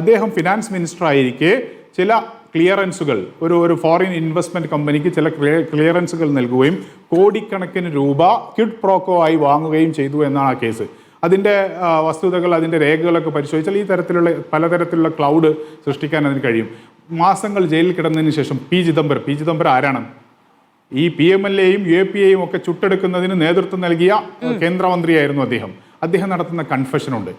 അദ്ദേഹം ഫിനാൻസ് മിനിസ്റ്റർ ആയിരിക്കെ ചില ക്ലിയറൻസുകൾ, ഒരു ഫോറിൻ ഇൻവെസ്റ്റ്മെൻറ്റ് കമ്പനിക്ക് ചില ക്ലിയറൻസുകൾ നൽകുകയും കോടിക്കണക്കിന് രൂപ ക്വിഡ് പ്രോക്കോ ആയി വാങ്ങുകയും ചെയ്തു എന്നാണ് ആ കേസ്. അതിൻ്റെ വസ്തുതകൾ, അതിൻ്റെ രേഖകളൊക്കെ പരിശോധിച്ചാൽ ഈ തരത്തിലുള്ള പലതരത്തിലുള്ള ക്ലൗഡ് സൃഷ്ടിക്കാൻ അതിന് കഴിയും. മാസങ്ങൾ ജയിലിൽ കിടന്നതിന് ശേഷം P. ചിദംബരം ആരാണ്? ഈ PMLAയും UAPAയും ഒക്കെ ചുട്ടെടുക്കുന്നതിന് നേതൃത്വം നൽകിയ കേന്ദ്രമന്ത്രിയായിരുന്നു അദ്ദേഹം നടത്തുന്ന കൺഫെഷനുണ്ട്.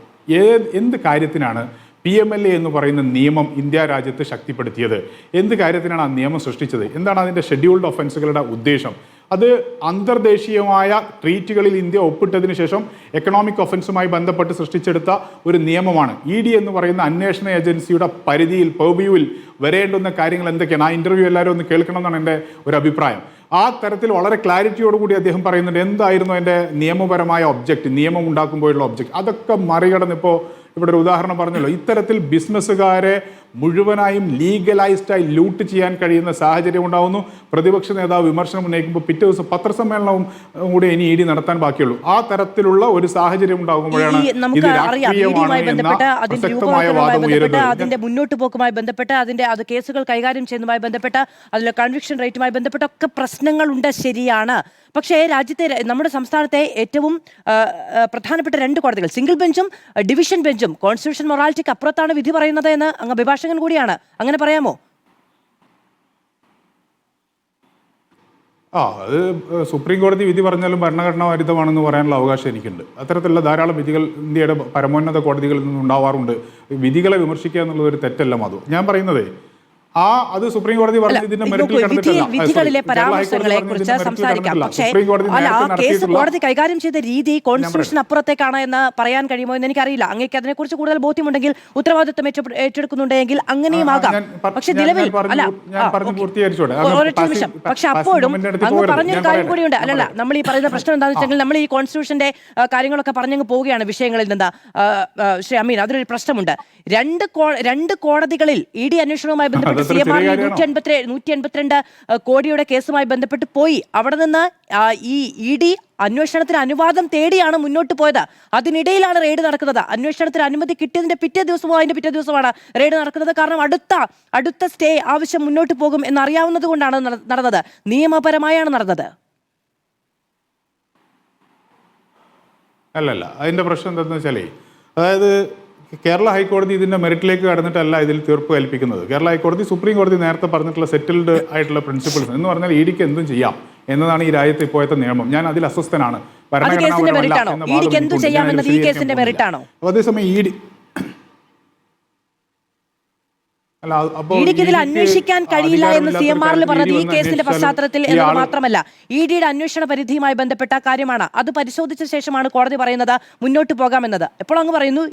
എന്ത് കാര്യത്തിനാണ് PMLA എന്ന് പറയുന്ന നിയമം ഇന്ത്യ രാജ്യത്ത് ശക്തിപ്പെടുത്തിയത്? എന്ത് കാര്യത്തിനാണ് ആ നിയമം സൃഷ്ടിച്ചത്? എന്താണ് അതിൻ്റെ ഷെഡ്യൂൾഡ് ഒഫൻസുകളുടെ ഉദ്ദേശം? അത് അന്തർദേശീയമായ ട്രീറ്റുകളിൽ ഇന്ത്യ ഒപ്പിട്ടതിന് ശേഷം എക്കണോമിക് ഒഫൻസുമായി ബന്ധപ്പെട്ട് സൃഷ്ടിച്ചെടുത്ത ഒരു നിയമമാണ്. ED എന്ന് പറയുന്ന അന്വേഷണ ഏജൻസിയുടെ പരിധിയിൽ പെർവ്യൂവിൽ വരേണ്ടുന്ന കാര്യങ്ങൾ എന്തൊക്കെയാണ്? ആ ഇന്റർവ്യൂ എല്ലാവരും ഒന്ന് കേൾക്കണം എന്നാണ് എൻ്റെ ഒരു അഭിപ്രായം. ആ തരത്തിൽ വളരെ ക്ലാരിറ്റിയോടുകൂടി അദ്ദേഹം പറയുന്നുണ്ട് എന്തായിരുന്നു എൻ്റെ നിയമപരമായ ഒബ്ജക്റ്റ്, നിയമം ഉണ്ടാക്കുമ്പോഴുള്ള ഒബ്ജക്റ്റ്. അതൊക്കെ മറികടന്ന് ഇപ്പോൾ ഇവിടെ ഒരു ഉദാഹരണം പറഞ്ഞല്ലോ, ഇത്തരത്തിൽ ബിസിനസ്സുകാരെ മുഴുവനായും ലീഗലൈസ്ഡായി ലൂട്ട് ചെയ്യാൻ കഴിയുന്ന സാഹചര്യം ഉണ്ടാവുന്നു. പ്രതിപക്ഷ നേതാവ് വിമർശനം ഉന്നയിക്കുമ്പോൾ പിറ്റേ ദിവസം പത്രസമ്മേളനവും കൂടി ഇനി ED നടത്താൻ ബാക്കിയുള്ളൂ. ആ തരത്തിലുള്ള ഒരു സാഹചര്യം ഉണ്ടാകുമ്പോഴാണ് ഇത് രാഷ്ട്രീയമാണ് എന്ന പ്രസക്തമായ വാദം ഉയരുന്നത്. അതിന്റെ മുന്നോട്ട് പോക്കുമായി ബന്ധപ്പെട്ട് അത് കേസുകൾ കൈകാര്യം ചെയ്യുന്നതുമായി ബന്ധപ്പെട്ട് അതിലെ കൺവിക്ഷൻ റേറ്റുമായി ബന്ധപ്പെട്ടൊക്കെ പ്രശ്നങ്ങളുണ്ട്, ശരിയാണ്. പക്ഷേ രാജ്യത്തെ നമ്മുടെ സംസ്ഥാനത്തെ ഏറ്റവും പ്രധാനപ്പെട്ട 2 കോടതികൾ, സിംഗിൾ ബെഞ്ചും ഡിവിഷൻ ബെഞ്ചും കോൺസ്റ്റിറ്റ്യൂഷൻ മൊറാലിറ്റിക്ക് അപ്പുറത്താണ് വിധി പറയുന്നത് എന്ന് അങ്ങ് അഭിഭാഷകൻ കൂടിയാണ്. അങ്ങനെ പറയാമോ? അത് സുപ്രീം കോടതി വിധി പറഞ്ഞാലും ഭരണഘടനാ വിരുദ്ധമാണെന്ന് പറയാനുള്ള അവകാശം എനിക്കുണ്ട്. അത്തരത്തിലുള്ള ധാരാളം വിധികൾ ഇന്ത്യയുടെ പരമോന്നത കോടതികളിൽ നിന്ന് ഉണ്ടാവാറുണ്ട്. വിധികളെ വിമർശിക്കുക എന്നുള്ളത് ഒരു തെറ്റല്ല മധു. ഞാൻ പറയുന്നത് അത് സുപ്രീം കോടതി ഇതിന്റെ വിധികളിലെ പരാമർശങ്ങളെ കുറിച്ച് സംസാരിക്കാം. പക്ഷേ കേസ് കോടതി കൈകാര്യം ചെയ്ത രീതി കോൺസ്റ്റിറ്റ്യൂഷൻ അപ്പുറത്തേക്കാണ് എന്ന് പറയാൻ കഴിയുമോ എന്ന് എനിക്കറിയില്ല. അങ്ങേക്ക് അതിനെക്കുറിച്ച് കൂടുതൽ ബോധ്യമുണ്ടെങ്കിൽ, ഉത്തരവാദിത്വം ഏറ്റെടുക്കുന്നുണ്ടെങ്കിൽ അങ്ങനെയും ആകാം. പക്ഷെ നിലവിൽ ഒരൊറ്റ നിമിഷം. പക്ഷെ അപ്പോഴും അങ്ങ് പറഞ്ഞൊരു കാര്യം കൂടിയുണ്ട്. അല്ലല്ല, നമ്മൾ ഈ പറയുന്ന പ്രശ്നം എന്താണെന്ന് വെച്ചെങ്കിൽ നമ്മൾ ഈ കോൺസ്റ്റിറ്റ്യൂഷന്റെ കാര്യങ്ങളൊക്കെ പറഞ്ഞങ്ങ് പോവുകയാണ് വിഷയങ്ങളിൽ നിന്ന്. ശ്രീ അമീൻ, അതിലൊരു പ്രശ്നമുണ്ട്. 2 കോടതികളിൽ ED അന്വേഷണവുമായി ബന്ധപ്പെട്ട് CMR 182 കോടിയുടെ കേസുമായി ബന്ധപ്പെട്ട് പോയി. അവിടെ നിന്ന് ഈ ED അന്വേഷണത്തിന് അനുവാദം തേടിയാണ് മുന്നോട്ട് പോയത്. അതിനിടയിലാണ് റെയ്ഡ് നടക്കുന്നത്. അന്വേഷണത്തിന് അനുമതി കിട്ടിയതിന്റെ പിറ്റേ ദിവസമാണ് റെയ്ഡ് നടക്കുന്നത്. കാരണം അടുത്ത സ്റ്റേ ആവശ്യം മുന്നോട്ട് പോകും എന്നറിയാവുന്നത് കൊണ്ടാണ് നടന്നത്. നിയമപരമായാണ് നടന്നത്. അല്ലല്ല, അതിന്റെ പ്രശ്നം എന്താണെന്ന് വെച്ചാലേ, അതായത് കേരള ഹൈക്കോടതി ഇതിന്റെ മെറിറ്റിലേക്ക് കടന്നിട്ടല്ല ഇതിൽ തീർപ്പ് കൽപ്പിക്കുന്നത്. കേരള ഹൈക്കോടതി സുപ്രീം കോടതി നേരത്തെ പറഞ്ഞിട്ടുള്ള സെറ്റിൽഡ് ആയിട്ടുള്ള പ്രിൻസിപ്പിൾസ് എന്ന് പറഞ്ഞാൽ EDക്ക് എന്തും ചെയ്യാം എന്നതാണ് ഈ രാജ്യത്ത് ഇപ്പോഴത്തെ നിയമം. ഞാൻ അതിൽ അസ്വസ്ഥനാണ്. അതേസമയം ED EDക്ക് അന്വേഷിക്കാൻ കഴിയില്ല എന്ന് CMR പറഞ്ഞത് ഈ കേസിന്റെ പശ്ചാത്തലത്തിൽ എന്നത് മാത്രമല്ല, EDയുടെ അന്വേഷണ പരിധിയുമായി ബന്ധപ്പെട്ട കാര്യമാണ്. അത് പരിശോധിച്ച ശേഷമാണ് കോടതി പറയുന്നത് മുന്നോട്ട് പോകാമെന്നത്. എപ്പോൾ അങ്ങ് പറയുന്നു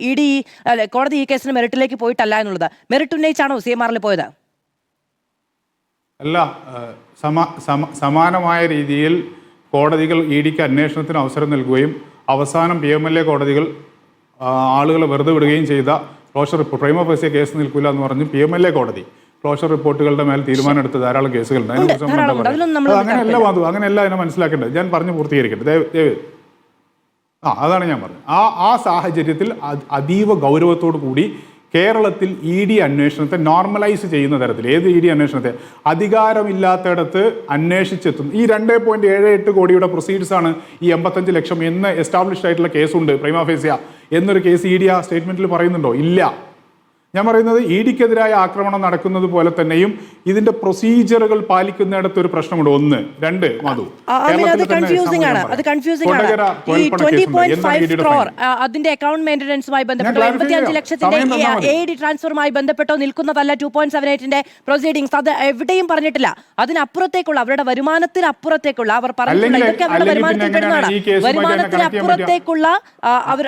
കോടതി ഈ കേസിന് മെറിറ്റിലേക്ക് പോയിട്ടല്ല എന്നുള്ളത്. മെറിറ്റ് ഉന്നയിച്ചാണോ CMR പോയത്? അല്ല, സമാനമായ രീതിയിൽ കോടതികൾ EDക്ക് അന്വേഷണത്തിന് അവസരം നൽകുകയും അവസാനം PMLA കോടതികൾ ആളുകളെ വെറുതെ വിടുകയും ചെയ്ത ക്ലോഷർ റിപ്പോർട്ട്, പ്രൈമ ഫേസിയ കേസ് നിൽക്കില്ല എന്ന് പറഞ്ഞ് PMLA കോടതി ക്ലോഷർ റിപ്പോർട്ടുകളുടെ മേൽ തീരുമാനം എടുത്ത ധാരാളം കേസുകളുണ്ട്. അങ്ങനെയല്ല വന്നു, അങ്ങനെയല്ല അതിനെ മനസ്സിലാക്കേണ്ടത്. ഞാൻ പറഞ്ഞു പൂർത്തീകരിക്കട്ടെ ദയവ്. അതാണ് ഞാൻ പറഞ്ഞത്. ആ സാഹചര്യത്തിൽ അതീവ ഗൗരവത്തോടു കൂടി കേരളത്തിൽ ED അന്വേഷണത്തെ നോർമലൈസ് ചെയ്യുന്ന തരത്തിൽ, ഏത് ED അന്വേഷണത്തെ അധികാരമില്ലാത്തയിടത്ത് അന്വേഷിച്ചെത്തും. ഈ 2.78 കോടിയുടെ പ്രൊസീഡ്സാണ് ഈ 85 ലക്ഷം എന്ന് എസ്റ്റാബ്ലിഷ്ഡ് ആയിട്ടുള്ള കേസുണ്ട്, പ്രൈമ ഫേസിയ എന്നൊരു കേസ് ED ആ സ്റ്റേറ്റ്മെന്റിൽ പറയുന്നുണ്ടോ? ഇല്ല. ഞാൻ പറയുന്നത് EDക്കെതിരായ ആക്രമണം നടക്കുന്നത് പോലെ തന്നെയും ഇതിന്റെ പ്രൊസീജിയറുകൾ പാലിക്കുന്നിടത്ത് ഒരു പ്രശ്നമുണ്ട്. 1, 2 മധു, അതിന്റെ അക്കൗണ്ട് മെയിന്റനൻസുമായി ബന്ധപ്പെട്ടോ 75 ലക്ഷത്തിന്റെ AD ട്രാൻസ്ഫറുമായി ബന്ധപ്പെട്ടോ നിൽക്കുന്നതല്ല 2.78ന്റെ പ്രൊസീഡിംഗ്സ്. അത് എവിടെയും പറഞ്ഞിട്ടില്ല. അതിനപ്പുറത്തേക്കുള്ള, അവരുടെ വരുമാനത്തിന് അപ്പുറത്തേക്കുള്ള, അവർ പറഞ്ഞിട്ടുള്ള ഇതൊക്കെ അവരുടെ വരുമാനത്തിൽ പെടുന്നതാണ്. വരുമാനത്തിന് അപ്പുറത്തേക്കുള്ള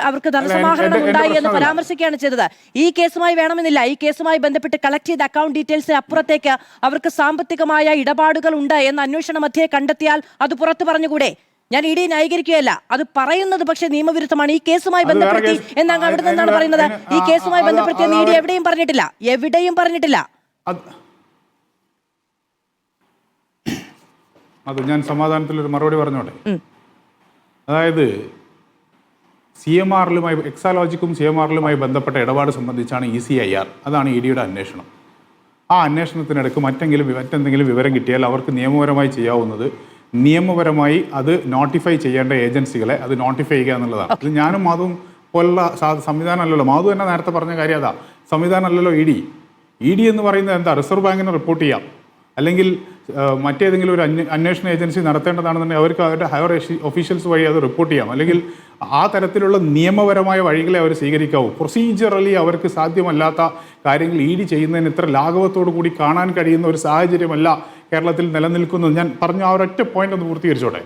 അവർക്ക് ധനസമാഹരണം ഉണ്ടായി എന്ന് പരാമർശിക്കുകയാണ് ചെയ്തത്. ഈ കേസുമായി ന്നില്ല. ഈ കേസുമായി ബന്ധപ്പെട്ട് കളക്ട് ചെയ്ത അക്കൗണ്ട് ഡീറ്റെയിൽസിന് അപ്പുറത്തേക്ക് അവർക്ക് സാമ്പത്തികമായ ഇടപാടുകൾ ഉണ്ട് എന്ന് അന്വേഷണ മധ്യേ കണ്ടെത്തിയാൽ അത് പുറത്തു പറഞ്ഞുകൂടെ? ഞാൻ ED ന്യായീകരിക്കുകയല്ല, അത് പറയുന്നത് പക്ഷേ നിയമവിരുദ്ധമാണ്. ഈ കേസുമായി ബന്ധപ്പെടുത്തി എന്നാണ് അവിടെ നിന്നാണ് പറയുന്നത്. ഈ കേസുമായി ബന്ധപ്പെടുത്തി ED എവിടെയും പറഞ്ഞിട്ടില്ല. അത് ഞാൻ സമാധാനത്തിലൊരു മറുപടി പറഞ്ഞോട്ടെ. അതായത് CMRലുമായി, എക്സാലോജിക്കും CMRലുമായി ബന്ധപ്പെട്ട ഇടപാട് സംബന്ധിച്ചാണ് ECIR. അതാണ് EDയുടെ അന്വേഷണം. ആ അന്വേഷണത്തിനിടയ്ക്ക് മറ്റെന്തെങ്കിലും വിവരം കിട്ടിയാൽ അവർക്ക് നിയമപരമായി ചെയ്യാവുന്നത് നിയമപരമായി അത് നോട്ടിഫൈ ചെയ്യേണ്ട ഏജൻസികളെ അത് നോട്ടിഫൈ ചെയ്യുക എന്നുള്ളതാണ്. ഇത് ഞാനും മാധുവും പോലുള്ള സംവിധാനമല്ലല്ലോ. മാധു തന്നെ നേരത്തെ പറഞ്ഞ കാര്യം അതാ, സംവിധാനമല്ലല്ലോ ED എന്ന് പറയുന്നത് എന്താ? റിസർവ് ബാങ്കിന് റിപ്പോർട്ട് ചെയ്യാം, അല്ലെങ്കിൽ മറ്റേതെങ്കിലും ഒരു അന്വേഷണ ഏജൻസി നടത്തേണ്ടതാണെന്നുണ്ടെങ്കിൽ അവർക്ക് അവരുടെ ഹയർ ഒഫീഷ്യൽസ് വഴി അത് റിപ്പോർട്ട് ചെയ്യാം, അല്ലെങ്കിൽ ആ തരത്തിലുള്ള നിയമപരമായ വഴികളെ അവർ സ്വീകരിക്കാവൂ. പ്രൊസീജിയറലി അവർക്ക് സാധ്യമല്ലാത്ത കാര്യങ്ങൾ ED ചെയ്യുന്നതിന് ഇത്ര ലാഘവത്തോടു കൂടി കാണാൻ കഴിയുന്ന ഒരു സാഹചര്യമല്ല കേരളത്തിൽ നിലനിൽക്കുന്നത്. ഞാൻ പറഞ്ഞ ആ ഒരൊറ്റ പോയിന്റ് ഒന്ന് പൂർത്തീകരിച്ചോട്ടെ.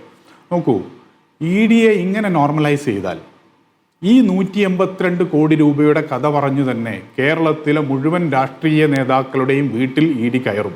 നോക്കൂ, ED ഇങ്ങനെ നോർമലൈസ് ചെയ്താൽ ഈ 182 കോടി രൂപയുടെ കഥ പറഞ്ഞു തന്നെ കേരളത്തിലെ മുഴുവൻ രാഷ്ട്രീയ നേതാക്കളുടെയും വീട്ടിൽ ED കയറും.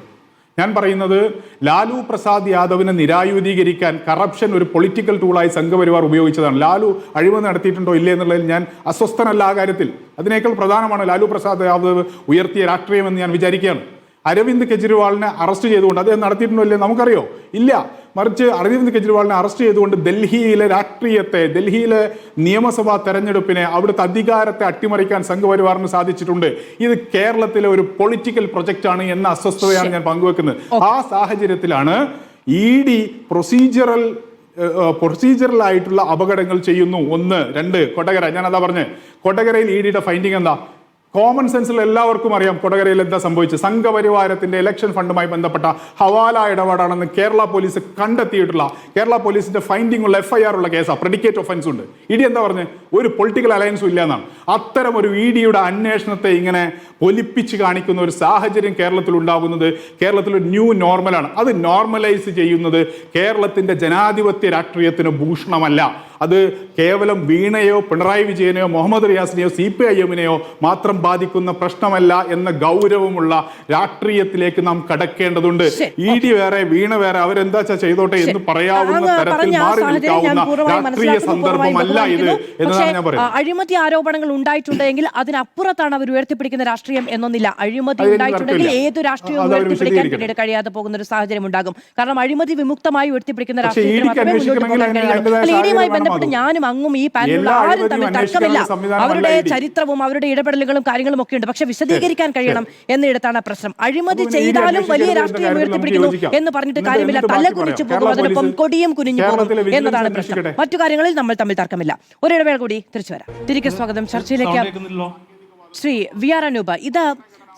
ഞാൻ പറയുന്നത് ലാലു പ്രസാദ് യാദവിനെ നിരായുധീകരിക്കാൻ കറപ്ഷൻ ഒരു പൊളിറ്റിക്കൽ ടൂളായി സംഘപരിവാർ ഉപയോഗിച്ചതാണ്. ലാലു അഴിമതി നടത്തിയിട്ടുണ്ടോ ഇല്ലേ എന്നുള്ളതിൽ ഞാൻ അസ്വസ്ഥനല്ല ആ കാര്യത്തിൽ. അതിനേക്കാൾ പ്രധാനമാണ് ലാലു പ്രസാദ് യാദവ് ഉയർത്തിയ രാഷ്ട്രീയമെന്ന് ഞാൻ വിചാരിക്കുകയാണ്. അരവിന്ദ് കെജ്രിവാളിനെ അറസ്റ്റ് ചെയ്തുകൊണ്ട് അദ്ദേഹം നടത്തിയിട്ടുണ്ടോ ഇല്ലേ നമുക്കറിയോ? ഇല്ല. മറിച്ച് അരവിന്ദ് കെജ്രിവാളിനെ അറസ്റ്റ് ചെയ്തുകൊണ്ട് ഡൽഹിയിലെ രാഷ്ട്രീയത്തെ, ഡൽഹിയിലെ നിയമസഭാ തെരഞ്ഞെടുപ്പിനെ, അവിടുത്തെ അധികാരത്തെ അട്ടിമറിക്കാൻ സംഘപരിവാറിന് സാധിച്ചിട്ടുണ്ട്. ഇത് കേരളത്തിലെ ഒരു പൊളിറ്റിക്കൽ പ്രൊജക്റ്റാണ് എന്ന അസ്വസ്ഥതയാണ് ഞാൻ പങ്കുവെക്കുന്നത്. ആ സാഹചര്യത്തിലാണ് ED പ്രൊസീജറലായിട്ടുള്ള അപകടങ്ങൾ ചെയ്യുന്നു. 1, 2 കൊടകര, ഞാൻ അതാ പറഞ്ഞ്, കൊടകരയിൽ EDയുടെ ഫൈൻഡിങ് എന്താ? കോമൺ സെൻസിൽ എല്ലാവർക്കും അറിയാം കൊടകരയിൽ എന്താ സംഭവിച്ചത്. സംഘപരിവാരത്തിന്റെ ഇലക്ഷൻ ഫണ്ടുമായി ബന്ധപ്പെട്ട ഹവാല ഇടപാടാണെന്ന് കേരള പോലീസ് കണ്ടെത്തിയിട്ടുള്ള, കേരള പോലീസിന്റെ ഫൈൻഡിംഗ് ഉള്ള FIR ഉള്ള കേസാണ്. പ്രെഡിക്കേറ്റ് ഒഫൻസ് ഉണ്ട്. ED എന്താ പറഞ്ഞത്? ഒരു പൊളിറ്റിക്കൽ അലയൻസും ഇല്ല എന്നാണ്. അത്തരം ഒരു EDയുടെ അന്വേഷണത്തെ ഇങ്ങനെ ഒലിപ്പിച്ച് കാണിക്കുന്ന ഒരു സാഹചര്യം കേരളത്തിൽ ഉണ്ടാകുന്നത് കേരളത്തിലൊരു ന്യൂ നോർമലാണ്. അത് നോർമലൈസ് ചെയ്യുന്നത് കേരളത്തിന്റെ ജനാധിപത്യ രാഷ്ട്രീയത്തിന് ഭൂഷണമല്ല. അത് കേവലം വീണയോ പിണറായി വിജയനെയോ മുഹമ്മദ് റിയാസിനെയോ CPIMനെയോ മാത്രം ബാധിക്കുന്ന പ്രശ്നമല്ല എന്ന ഗൗരവമുള്ള രാഷ്ട്രീയത്തിലേക്ക് നാം കടക്കേണ്ടതുണ്ട്. ED വേറെ വീണ വേറെ, അവരെന്താ ചെയ്തോട്ടെ എന്ന് പറയാവുന്ന തരത്തിൽ മാറി നിൽക്കാവുന്ന രാഷ്ട്രീയ സന്ദർഭമല്ല ഇത് എന്നതാണ് ഞാൻ പറയുന്നത്. അഴിമതി ആരോപണങ്ങൾ ഉണ്ടായിട്ടുണ്ടെങ്കിൽ അതിനപ്പുറത്താണ് അവർ ഉയർത്തിപ്പിടിക്കുന്ന രാഷ്ട്രീയം എന്നൊന്നില്ല. അഴിമതി ഉണ്ടായിട്ടുണ്ടെങ്കിൽ ഏത് രാഷ്ട്രീയവും ഉയർത്തിപ്പിടിക്കാൻ പിന്നീട് കഴിയാതെ പോകുന്ന ഒരു സാഹചര്യം ഉണ്ടാകും. കാരണം അഴിമതി വിമുക്തമായി ഉയർത്തിപ്പിടിക്കുന്ന രാഷ്ട്രീയവുമായി ഞാനും അങ്ങും ഈ പാനലിലുള്ള ആരും തമ്മിൽ തർക്കമില്ല. അവരുടെ ചരിത്രവും അവരുടെ ഇടപെടലുകളും കാര്യങ്ങളും ഒക്കെ ഉണ്ട്. പക്ഷെ വിശദീകരിക്കാൻ കഴിയണം എന്നിടത്താണ് പ്രശ്നം. അഴിമതി ചെയ്താലും വലിയ രാഷ്ട്രീയം ഉയർത്തിപ്പിടിക്കുന്നു എന്ന് പറഞ്ഞിട്ട് കാര്യമില്ല. തല കുനിച്ചു പോകും, അതിനൊപ്പം കൊടിയും കുനിഞ്ഞു പോകും എന്നതാണ് പ്രശ്നം. മറ്റു കാര്യങ്ങളിൽ നമ്മൾ തമ്മിൽ തർക്കമില്ല. ഒരിടവേള കൂടി തിരിച്ചു വരാം. തിരികെ സ്വാഗതം. ചർച്ചയിലേക്ക് ശ്രീ VR അനൂപ്, ഇത്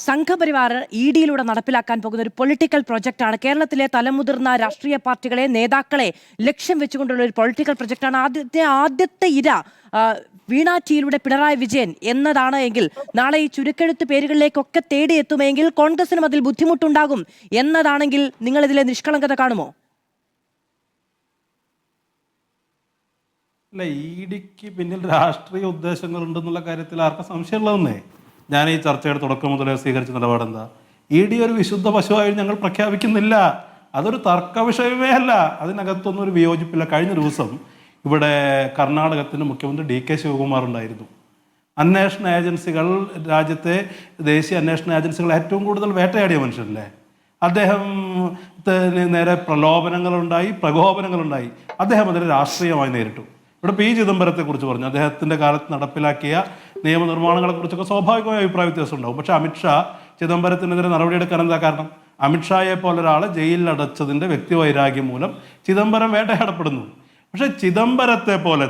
സംഘപരിവാർ EDയിലൂടെ നടപ്പിലാക്കാൻ പോകുന്ന ഒരു പൊളിറ്റിക്കൽ പ്രൊജക്റ്റാണ്. കേരളത്തിലെ തലമുതിർന്ന രാഷ്ട്രീയ പാർട്ടികളെ, നേതാക്കളെ ലക്ഷ്യം വെച്ചുകൊണ്ടുള്ള ഒരു പൊളിറ്റിക്കൽ പ്രൊജക്റ്റാണ്. ആദ്യത്തെ ഇര വീണ ടീയിലൂടെ പിണറായി വിജയൻ എന്നതാണ് എങ്കിൽ നാളെ ഈ ചുരുക്കെഴുത്ത് പേരുകളിലേക്കൊക്കെ തേടിയെത്തുമെങ്കിൽ കോൺഗ്രസിനും അതിൽ ബുദ്ധിമുട്ടുണ്ടാകും എന്നതാണെങ്കിൽ നിങ്ങൾ ഇതിലെ നിഷ്കളങ്കത കാണുമോ? അല്ല, EDക്ക് പിന്നിൽ രാഷ്ട്രീയ ഉദ്ദേശങ്ങൾ ഉണ്ടെന്നുള്ള കാര്യത്തിൽ ആർക്കും സംശയമുള്ളതെന്നേ. ഞാൻ ഈ ചർച്ചയുടെ തുടക്കം മുതലേ സ്വീകരിച്ച നിലപാടെന്താ? ED ഒരു വിശുദ്ധ പശുവായി ഞങ്ങൾ പ്രഖ്യാപിക്കുന്നില്ല. അതൊരു തർക്ക വിഷയമേ അല്ല. അതിനകത്തൊന്നും ഒരു വിയോജിപ്പില്ല. കഴിഞ്ഞ ദിവസം ഇവിടെ കർണാടകത്തിൻ്റെ മുഖ്യമന്ത്രി DK ശിവകുമാർ ഉണ്ടായിരുന്നു. അന്വേഷണ ഏജൻസികൾ, രാജ്യത്തെ ദേശീയ അന്വേഷണ ഏജൻസികൾ ഏറ്റവും കൂടുതൽ വേട്ടയാടിയ മനുഷ്യനല്ലേ അദ്ദേഹം. നേരെ പ്രലോഭനങ്ങളുണ്ടായി, പ്രകോപനങ്ങളുണ്ടായി. അദ്ദേഹം അതിനെ രാഷ്ട്രീയമായി നേരിട്ടു. ഇവിടെ P. ചിദംബരത്തെക്കുറിച്ച് പറഞ്ഞു, അദ്ദേഹത്തിൻ്റെ കാലത്ത് നടപ്പിലാക്കിയ നിയമനിർമ്മാണങ്ങളെക്കുറിച്ചൊക്കെ സ്വാഭാവികമായ അഭിപ്രായ വ്യത്യാസം ഉണ്ടാവും. പക്ഷേ അമിത്ഷാ ചിദംബരത്തിനെതിരെ നടപടിയെടുക്കാൻ എന്താ കാരണം? അമിത്ഷായെ പോലെ ഒരാളെ ജയിലിൽ അടച്ചതിൻ്റെ വ്യക്തിവൈരാഗ്യം മൂലം ചിദംബരം വേട്ടയാടപ്പെടുന്നു. പക്ഷേ ചിദംബരത്തെ പോലെ,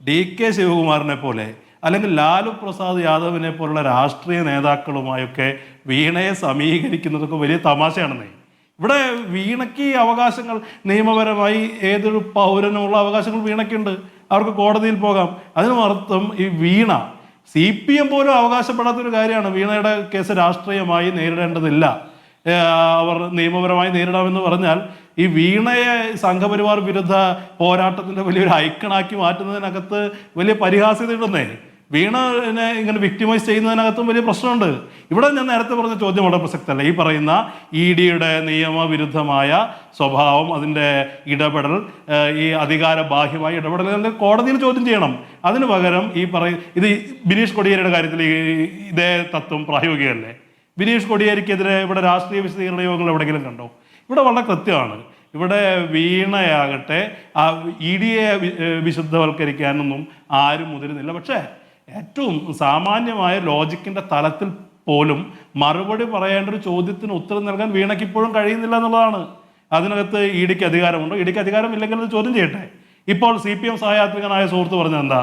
DK ശിവകുമാറിനെ പോലെ, അല്ലെങ്കിൽ ലാലു പ്രസാദ് യാദവിനെ പോലുള്ള രാഷ്ട്രീയ നേതാക്കളുമായൊക്കെ വീണയെ സമീകരിക്കുന്നതൊക്കെ വലിയ തമാശയാണെന്നേ. ഇവിടെ വീണയ്ക്ക് അവകാശങ്ങൾ നിയമപരമായി ഏതൊരു പൗരനുമുള്ള അവകാശങ്ങൾ വീണയ്ക്കുണ്ട്. അവർക്ക് കോടതിയിൽ പോകാം. അതിനർത്ഥം ഈ വീണ CPM പോലും അവകാശപ്പെടാത്തൊരു കാര്യമാണ്. വീണയുടെ കേസ് രാഷ്ട്രീയമായി നേരിടേണ്ടതില്ല, അവർ നിയമപരമായി നേരിടാമെന്ന് പറഞ്ഞാൽ ഈ വീണയെ സംഘപരിവാർ വിരുദ്ധ പോരാട്ടത്തിൻ്റെ വലിയൊരു ഐക്കണാക്കി മാറ്റുന്നതിനകത്ത് വലിയ പരിഹാസ്യതയുണ്ടെന്നേ. വീണനെ ഇങ്ങനെ വിക്ടിമൈസ് ചെയ്യുന്നതിനകത്തും വലിയ പ്രശ്നമുണ്ട്. ഇവിടെ ഞാൻ നേരത്തെ പറഞ്ഞ ചോദ്യം വളരെ പ്രസക്തമല്ല. ഈ പറയുന്ന EDയുടെ നിയമവിരുദ്ധമായ സ്വഭാവം, അതിൻ്റെ ഇടപെടൽ, ഈ അധികാരബാഹ്യമായ ഇടപെടൽ കോടതിയിൽ ചോദ്യം ചെയ്യണം. അതിന് പകരം ഇത് ബിനീഷ് കൊടിയേരിയുടെ കാര്യത്തിൽ ഇതേ തത്വം പ്രായോഗികമല്ലേ? ബിനീഷ് കൊടിയേരിക്കെതിരെ ഇവിടെ രാഷ്ട്രീയ വിശദീകരണ യോഗങ്ങൾ എവിടെയെങ്കിലും കണ്ടോ? ഇവിടെ വളരെ കൃത്യമാണ്. ഇവിടെ വീണയാകട്ടെ EDയെ വിശുദ്ധവൽക്കരിക്കാനൊന്നും ആരും മുതിരുന്നില്ല. പക്ഷേ ഏറ്റവും സാമാന്യമായ ലോജിക്കിൻ്റെ തലത്തിൽ പോലും മറുപടി പറയേണ്ട ഒരു ചോദ്യത്തിന് ഉത്തരം നൽകാൻ വീണയ്ക്ക് ഇപ്പോഴും കഴിയുന്നില്ല എന്നുള്ളതാണ്. അതിനകത്ത് EDക്ക് അധികാരമുണ്ടോ? EDക്ക് അധികാരമില്ലെങ്കിൽ അത് ചോദ്യം ചെയ്യട്ടെ. ഇപ്പോൾ CPM സഹയാത്രികനായ സുഹൃത്ത് പറഞ്ഞത് എന്താ?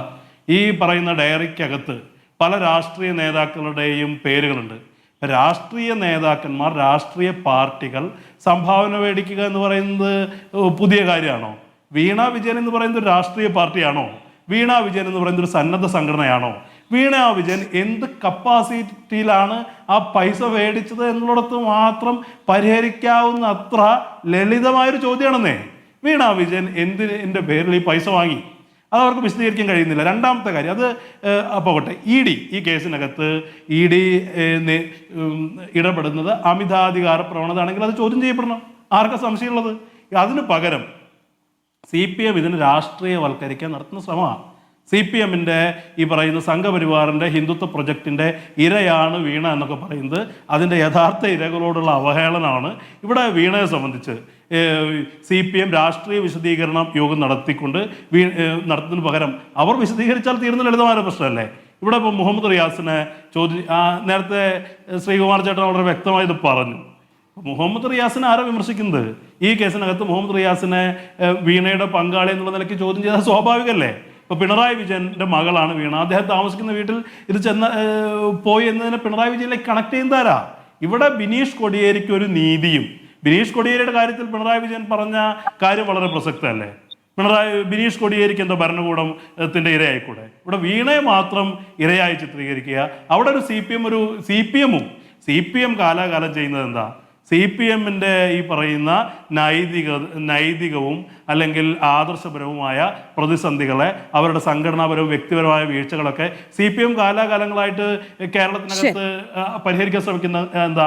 ഈ പറയുന്ന ഡയറിക്കകത്ത് പല രാഷ്ട്രീയ നേതാക്കളുടെയും പേരുകളുണ്ട്. രാഷ്ട്രീയ നേതാക്കന്മാർ, രാഷ്ട്രീയ പാർട്ടികൾ സംഭാവന മേടിക്കുക എന്ന് പറയുന്നത് പുതിയ കാര്യമാണോ? വീണ വിജയൻ എന്ന് പറയുന്നത് ഒരു രാഷ്ട്രീയ പാർട്ടിയാണോ? വീണ വിജയൻ എന്ന് പറയുന്നത് ഒരു സന്നദ്ധ സംഘടനയാണോ? വീണ വിജയൻ എന്ത് കപ്പാസിറ്റിയിലാണ് ആ പൈസ മേടിച്ചത് എന്നുള്ളിടത്ത് മാത്രം പരിഹരിക്കാവുന്ന അത്ര ലളിതമായൊരു ചോദ്യമാണെന്നേ. വീണ വിജയൻ എന്തിൻ്റെ പേരിൽ ഈ പൈസ വാങ്ങി? അത് അവർക്ക് വിശദീകരിക്കാൻ കഴിയുന്നില്ല. രണ്ടാമത്തെ കാര്യം, അത് പോകട്ടെ, ഈ കേസിനകത്ത് ഇടപെടുന്നത് അമിതാധികാര പ്രവണതയാണെങ്കിൽ അത് ചോദ്യം ചെയ്യപ്പെടണം. ആർക്കാ സംശയമുള്ളത്? അതിന് പകരം CPM ഇതിന് രാഷ്ട്രീയവൽക്കരിക്കാൻ നടത്തുന്ന ശ്രമമാണ്. CPM-ന്റെ ഈ പറയുന്ന സംഘപരിവാറിൻ്റെ ഹിന്ദുത്വ പ്രൊജക്റ്റിൻ്റെ ഇരയാണ് വീണ എന്നൊക്കെ പറയുന്നത് അതിൻ്റെ യഥാർത്ഥ ഇരകളോടുള്ള അവഹേളനമാണ്. ഇവിടെ വീണയെ സംബന്ധിച്ച് CPM രാഷ്ട്രീയ വിശദീകരണം യോഗം നടത്തുന്നതിന് പകരം അവർ വിശദീകരിച്ചാൽ തീർന്ന ലളിതമായ പ്രശ്നമല്ലേ. ഇവിടെ ഇപ്പോൾ മുഹമ്മദ് റിയാസിനെ നേരത്തെ ശ്രീകുമാർ ചേട്ടൻ വളരെ വ്യക്തമായി ഇത് പറഞ്ഞു. മുഹമ്മദ് റിയാസിനെ ആരാ വിമർശിക്കുന്നത്? ഈ കേസിനകത്ത് മുഹമ്മദ് റിയാസിനെ വീണയുടെ പങ്കാളി എന്നുള്ള നിലയ്ക്ക് ചോദ്യം ചെയ്താൽ സ്വാഭാവികമല്ലേ? ഇപ്പോൾ പിണറായി വിജയൻ്റെ മകളാണ് വീണ. അദ്ദേഹം താമസിക്കുന്ന വീട്ടിൽ ഇത് പോയി എന്നതിനെ പിണറായി വിജയനിലേക്ക് കണക്ട് ചെയ്യുന്നതാരാ? ഇവിടെ ബിനീഷ് കൊടിയേരിക്ക് ഒരു നീതിയും, ബിനീഷ് കൊടിയേരിയുടെ കാര്യത്തിൽ പിണറായി വിജയൻ പറഞ്ഞ കാര്യം വളരെ പ്രസക്തമല്ലേ? ബിനീഷ് കൊടിയേരിക്ക് എന്താ ഭരണകൂടത്തിൻ്റെ ഇരയായിക്കൂടെ? ഇവിടെ വീണയെ മാത്രം ഇരയായി ചിത്രീകരിക്കുക. അവിടെ ഒരു CPM കാലാകാലം ചെയ്യുന്നത് എന്താ? CPM-ന്റെ ഈ പറയുന്ന നൈതികവും അല്ലെങ്കിൽ ആദർശപരവുമായ പ്രതിസന്ധികളെ, അവരുടെ സംഘടനാപരവും വ്യക്തിപരമായ വീഴ്ചകളൊക്കെ CPM കാലാകാലങ്ങളായിട്ട് കേരളത്തിനകത്ത് പരിഹരിക്കാൻ ശ്രമിക്കുന്ന എന്താ?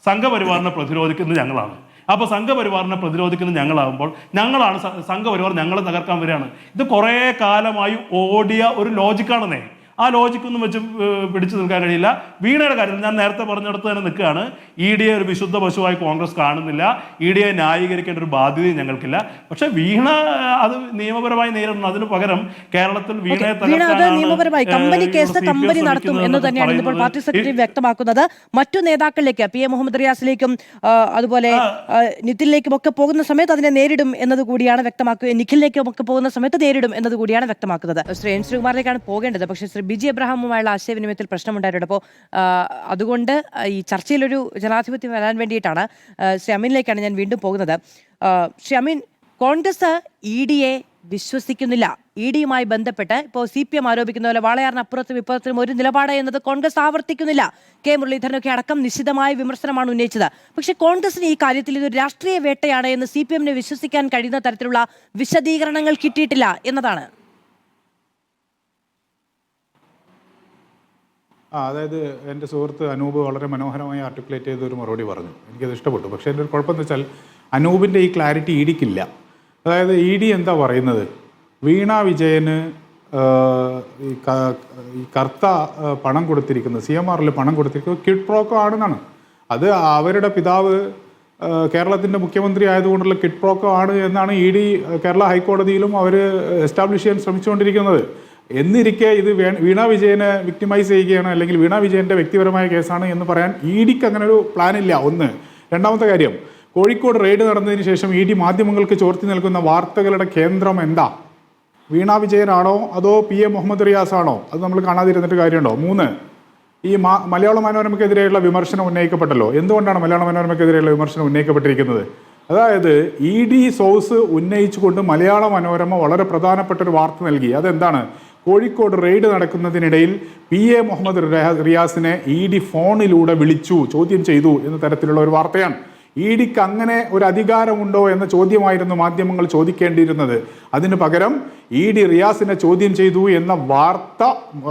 സംഘപരിവാറിനെ പ്രതിരോധിക്കുന്നത് ഞങ്ങളാണ്. അപ്പോൾ സംഘപരിവാറിനെ പ്രതിരോധിക്കുന്നത് ഞങ്ങളാകുമ്പോൾ ഞങ്ങളാണ് സംഘപരിവാർ ഞങ്ങളെ തകർക്കാൻ വരികയാണ്. ഇത് കുറേ കാലമായി ഓടിയ ഒരു ലോജിക്കാണെന്നേ. ആ ലോജിക്കൊന്നും വെച്ച് പിടിച്ചു നിൽക്കാൻ കഴിയില്ല. വീണയുടെ കാര്യത്തിൽ ഞാൻ നേരത്തെ പറഞ്ഞിടത്ത് തന്നെ നിൽക്കുകയാണ്. ED ഒരു വിശുദ്ധ പശുവായി കോൺഗ്രസ് കാണുന്നില്ല. ED ന്യായീകരിക്കേണ്ട ഒരു ബാധ്യതയും ഞങ്ങൾക്കില്ല. പക്ഷെ വീണ അത് നിയമപരമായി നേരിടണം. അതിന് പകരം കേരളത്തിൽ വീണയെ നിയമപരമായി കമ്പനി കേസ് കമ്പനി നടത്തും എന്ന് തന്നെയാണ് ഇന്നിപ്പോൾ പാർട്ടി സെക്രട്ടറി വ്യക്തമാക്കുന്നത്. മറ്റു നേതാക്കളിലേക്ക് PM മുഹമ്മദ് റിയാസിലേക്കും അതുപോലെ നിതിനിലേക്കും ഒക്കെ പോകുന്ന സമയത്ത് അതിനെ നേരിടും എന്നത് കൂടിയാണ് വ്യക്തമാക്കുക. നിഖിലിലേക്കും ഒക്കെ പോകുന്ന സമയത്ത് നേരിടും എന്നത് കൂടിയാണ് വ്യക്തമാക്കുന്നത്. ശ്രീ N. ശ്രീകുമാറിലേക്കാണ് പോകേണ്ടത്. പക്ഷേ ശ്രീ ബിജി എബ്രഹാമുമായുള്ള ആശയവിനിമയത്തിൽ പ്രശ്നമുണ്ടായിട്ടുണ്ട്. അപ്പോൾ അതുകൊണ്ട് ഈ ചർച്ചയിലൊരു ജനാധിപത്യം വരാൻ വേണ്ടിയിട്ടാണ് ശ്രീ അമീനിലേക്കാണ് ഞാൻ വീണ്ടും പോകുന്നത്. ശ്രീ അമീൻ, കോൺഗ്രസ് EDയെ വിശ്വസിക്കുന്നില്ല. EDയുമായി ബന്ധപ്പെട്ട് ഇപ്പോൾ CPM ആരോപിക്കുന്ന പോലെ വാളയാറിന് അപ്പുറത്തും ഇപ്പുറത്തും ഒരു നിലപാട് എന്നത് കോൺഗ്രസ് ആവർത്തിക്കുന്നില്ല. K. മുരളീധരനൊക്കെ അടക്കം നിശിതമായ വിമർശനമാണ് ഉന്നയിച്ചത്. പക്ഷേ കോൺഗ്രസിന് ഈ കാര്യത്തിൽ ഇതൊരു രാഷ്ട്രീയ വേട്ടയാണ് എന്ന് CPM-നെ വിശ്വസിക്കാൻ കഴിയുന്ന തരത്തിലുള്ള വിശദീകരണങ്ങൾ കിട്ടിയിട്ടില്ല എന്നതാണ്. അതായത് എൻ്റെ സുഹൃത്ത് അനൂപ് വളരെ മനോഹരമായി ആർട്ടിക്കുലേറ്റ് ചെയ്ത ഒരു മറുപടി പറഞ്ഞു. എനിക്കത് ഇഷ്ടപ്പെട്ടു. പക്ഷേ എൻ്റെ ഒരു കുഴപ്പമെന്ന് വെച്ചാൽ അനൂപിൻ്റെ ഈ ക്ലാരിറ്റി EDക്കില്ല. അതായത് ED എന്താ പറയുന്നത്? വീണ വിജയന് ഈ കർത്ത പണം കൊടുത്തിരിക്കുന്നത്, CMRൽ പണം കൊടുത്തിരിക്കുന്നത് കിഡ് പ്രോക്കോ ആണെന്നാണ്. അത് അവരുടെ പിതാവ് കേരളത്തിൻ്റെ മുഖ്യമന്ത്രി ആയതുകൊണ്ടുള്ള കിഡ് പ്രോക്കോ ആണ് എന്നാണ് ED കേരള ഹൈക്കോടതിയിലും അവർ എസ്റ്റാബ്ലിഷ് ചെയ്യാൻ ശ്രമിച്ചുകൊണ്ടിരിക്കുന്നത്. എന്നിരിക്കെ ഇത് വീണ വിജയനെ വിക്ടിമൈസ് ചെയ്യുകയാണ്, അല്ലെങ്കിൽ വീണ വിജയൻ്റെ വ്യക്തിപരമായ കേസാണ് എന്ന് പറയാൻ EDക്ക് അങ്ങനെ ഒരു പ്ലാനില്ല. ഒന്ന്. രണ്ടാമത്തെ കാര്യം, കോഴിക്കോട് റെയ്ഡ് നടന്നതിന് ശേഷം ED മാധ്യമങ്ങൾക്ക് ചോർത്തി നൽകുന്ന വാർത്തകളുടെ കേന്ദ്രം എന്താ? വീണ വിജയനാണോ അതോ PM മുഹമ്മദ് റിയാസ് ആണോ? അത് നമ്മൾ കാണാതിരുന്നിട്ട് കാര്യമുണ്ടോ? മൂന്ന്, ഈ മലയാള മനോരമയ്ക്കെതിരെയുള്ള വിമർശനം ഉന്നയിക്കപ്പെട്ടല്ലോ. എന്തുകൊണ്ടാണ് മലയാള മനോരമയ്ക്കെതിരെയുള്ള വിമർശനം ഉന്നയിക്കപ്പെട്ടിരിക്കുന്നത്? അതായത് ED സോഴ്സ് ഉന്നയിച്ചുകൊണ്ട് മലയാള മനോരമ വളരെ പ്രധാനപ്പെട്ട ഒരു വാർത്ത നൽകി. അതെന്താണ്? കോഴിക്കോട് റെയ്ഡ് നടക്കുന്നതിനിടയിൽ PA മുഹമ്മദ് റിയാസിനെ ED ഫോണിലൂടെ വിളിച്ചു, ചോദ്യം ചെയ്തു എന്ന തരത്തിലുള്ള ഒരു വാർത്തയാണ്. EDക്ക് അങ്ങനെ ഒരു അധികാരമുണ്ടോ എന്ന ചോദ്യമായിരുന്നു മാധ്യമങ്ങൾ ചോദിക്കേണ്ടിയിരുന്നത്. അതിന് പകരം ED റിയാസിനെ ചോദ്യം ചെയ്തു എന്ന വാർത്ത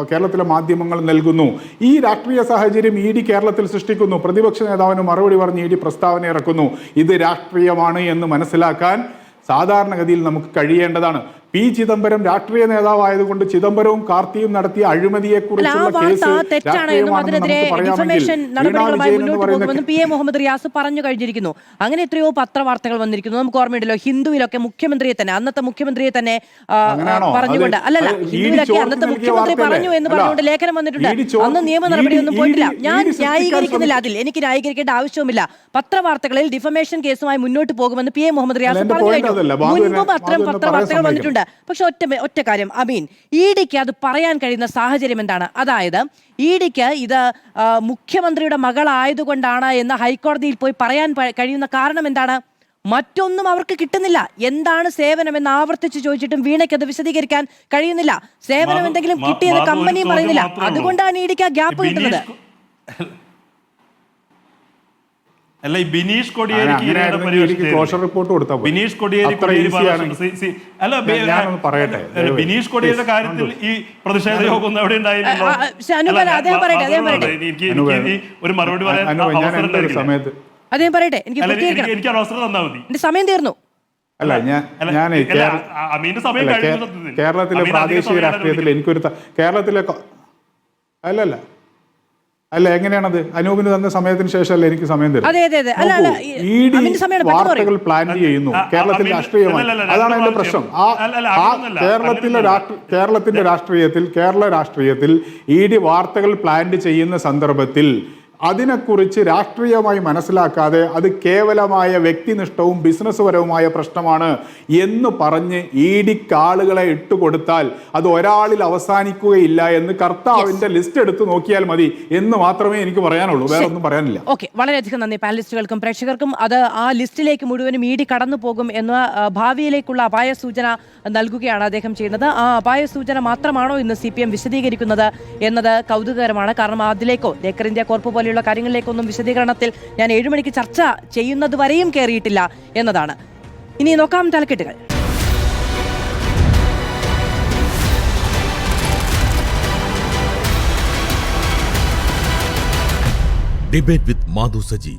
കേരളത്തിലെ മാധ്യമങ്ങൾ നൽകുന്നു. ഈ രാഷ്ട്രീയ സാഹചര്യം ED കേരളത്തിൽ സൃഷ്ടിക്കുന്നു. പ്രതിപക്ഷ നേതാവിന് മറുപടി പറഞ്ഞ് ED പ്രസ്താവന ഇറക്കുന്നു. ഇത് രാഷ്ട്രീയമാണ് എന്ന് മനസ്സിലാക്കാൻ സാധാരണഗതിയിൽ നമുക്ക് കഴിയേണ്ടതാണ്. P. ചിദംബരം രാഷ്ട്രീയ നേതാവായതുകൊണ്ട് ചിദംബരവും കാർത്തിയും നടത്തിയ അഴിമതിയെക്കുറിച്ചുള്ള കേസ് PA മുഹമ്മദ് റിയാസ് പറഞ്ഞു കഴിഞ്ഞിരിക്കുന്നു. അങ്ങനെ എത്രയോ പത്രവാർത്തകൾ വന്നിരിക്കുന്നു. നമുക്ക് ഓർമ്മയുണ്ടല്ലോ, ഹിന്ദുവിലൊക്കെ മുഖ്യമന്ത്രിയെ തന്നെ, അന്നത്തെ മുഖ്യമന്ത്രിയെ തന്നെ പറഞ്ഞുകൊണ്ട്, അല്ലല്ല, ഹിന്ദുവിലൊക്കെ അന്നത്തെ മുഖ്യമന്ത്രി പറഞ്ഞു എന്ന് പറഞ്ഞുകൊണ്ട് ലേഖനം വന്നിട്ടുണ്ട്. അന്ന് നിയമ നടപടിയൊന്നും പോയിട്ടില്ല. ഞാൻ ന്യായീകരിക്കുന്നില്ല, അതിൽ എനിക്ക് ന്യായീകരിക്കേണ്ട ആവശ്യവുമില്ല. പത്രവാർത്തകളിൽ ഡിഫമേഷൻ കേസുമായി മുന്നോട്ട് പോകുമെന്ന് PA മുഹമ്മദ് റിയാസ് പറഞ്ഞു കഴിഞ്ഞു. മുൻപും അത്തരം പത്രവാർത്തകൾ വന്നിട്ടുണ്ട്. പക്ഷെ ഒറ്റ കാര്യം അമീൻ, EDക്ക് അത് പറയാൻ കഴിയുന്ന സാഹചര്യം എന്താണ്? അതായത് EDക്ക് ഇത് മുഖ്യമന്ത്രിയുടെ മകളായതുകൊണ്ടാണ് എന്ന് ഹൈക്കോടതിയിൽ പോയി പറയാൻ കഴിയുന്ന കാരണം എന്താണ്? മറ്റൊന്നും അവർക്ക് കിട്ടുന്നില്ല. എന്താണ് സേവനം എന്ന് ആവർത്തിച്ച് ചോദിച്ചിട്ടും വീണയ്ക്ക് അത് വിശദീകരിക്കാൻ കഴിയുന്നില്ല. സേവനം എന്തെങ്കിലും കിട്ടിയെന്ന് കമ്പനിയും പറയുന്നില്ല. അതുകൊണ്ടാണ് ഇഡിക്ക് ആ ഗ്യാപ്പ് കിട്ടുന്നത്. അല്ല, ഈ ബിനീഷ് കൊടിയേരിക്ക് ക്ലോഷർ റിപ്പോർട്ട് കൊടുത്താൽ ബിനീഷ് കൊടിയേരി അല്ല, പറയട്ടെ, ബിനീഷ് കൊടിയേരിയുടെ കാര്യത്തിൽ ഈ പ്രതിഷേധ യോഗം ഒന്നും എവിടെ ഉണ്ടായില്ലല്ലോ. ഒരു മറുപടി പറയാൻ സമയത്ത് അദ്ദേഹം പറയട്ടെ. എനിക്ക് അവസരം തന്നാൽ മതി. എന്റെ സമയം തീർന്നു. അല്ല, ഞാൻ കേരളത്തിലെ പ്രാദേശിക രാഷ്ട്രീയത്തിൽ എനിക്കൊരു കേരളത്തിലെ അല്ല എങ്ങനെയാണത്? അനൂപിന് തന്ന സമയത്തിന് ശേഷമല്ല എനിക്ക് സമയം തരും. വാർത്തകൾ പ്ലാൻ ചെയ്യുന്നു കേരളത്തിലെ രാഷ്ട്രീയമായി. അതാണ് എന്റെ പ്രശ്നം. കേരളത്തിന്റെ രാഷ്ട്രീയത്തിൽ, കേരള രാഷ്ട്രീയത്തിൽ ED വാർത്തകൾ പ്ലാൻ ചെയ്യുന്ന സന്ദർഭത്തിൽ അതിനെക്കുറിച്ച് രാഷ്ട്രീയമായി മനസ്സിലാക്കാതെ അത് കേവലമായ വ്യക്തിനിഷ്ഠവും ബിസിനസ് പരവുമായ പ്രശ്നമാണ് എന്ന് പറഞ്ഞ് EDക്ക് ആളുകളെ ഇട്ടുകൊടുത്താൽ അത് ഒരാളിൽ അവസാനിക്കുകയില്ല എന്ന് കർത്താവിന്റെ ലിസ്റ്റ് എടുത്ത് നോക്കിയാൽ മതി എന്ന് മാത്രമേ എനിക്ക് പറയാനുള്ളൂ. വേറെ ഒന്നും പറയാനില്ല. ഓക്കെ, വളരെയധികം നന്ദി പാനലിസ്റ്റുകൾക്കും പ്രേക്ഷകർക്കും. അത് ആ ലിസ്റ്റിലേക്ക് മുഴുവനും ED കടന്നു പോകും എന്ന ഭാവിയിലേക്കുള്ള അപായ സൂചന നൽകുകയാണ് അദ്ദേഹം ചെയ്യുന്നത്. ആ അപായ സൂചന മാത്രമാണോ ഇന്ന് CPM വിശദീകരിക്കുന്നത് എന്നത് കൗതുകകരമാണ്. കാരണം അതിലേക്കോ ഡേക്കർ ഇന്ത്യ കോർപ്പ് പോലെയുള്ള കാര്യങ്ങളിലേക്കൊന്നും വിശദീകരണത്തിൽ ഞാൻ 7 മണിക്ക് ചർച്ച ചെയ്യുന്നത് വരെയും കയറിയിട്ടില്ല എന്നതാണ്. ഇനി നോക്കാം തലക്കെട്ടുകൾ. ഡിബേറ്റ് വിത്ത് മാധു സജി.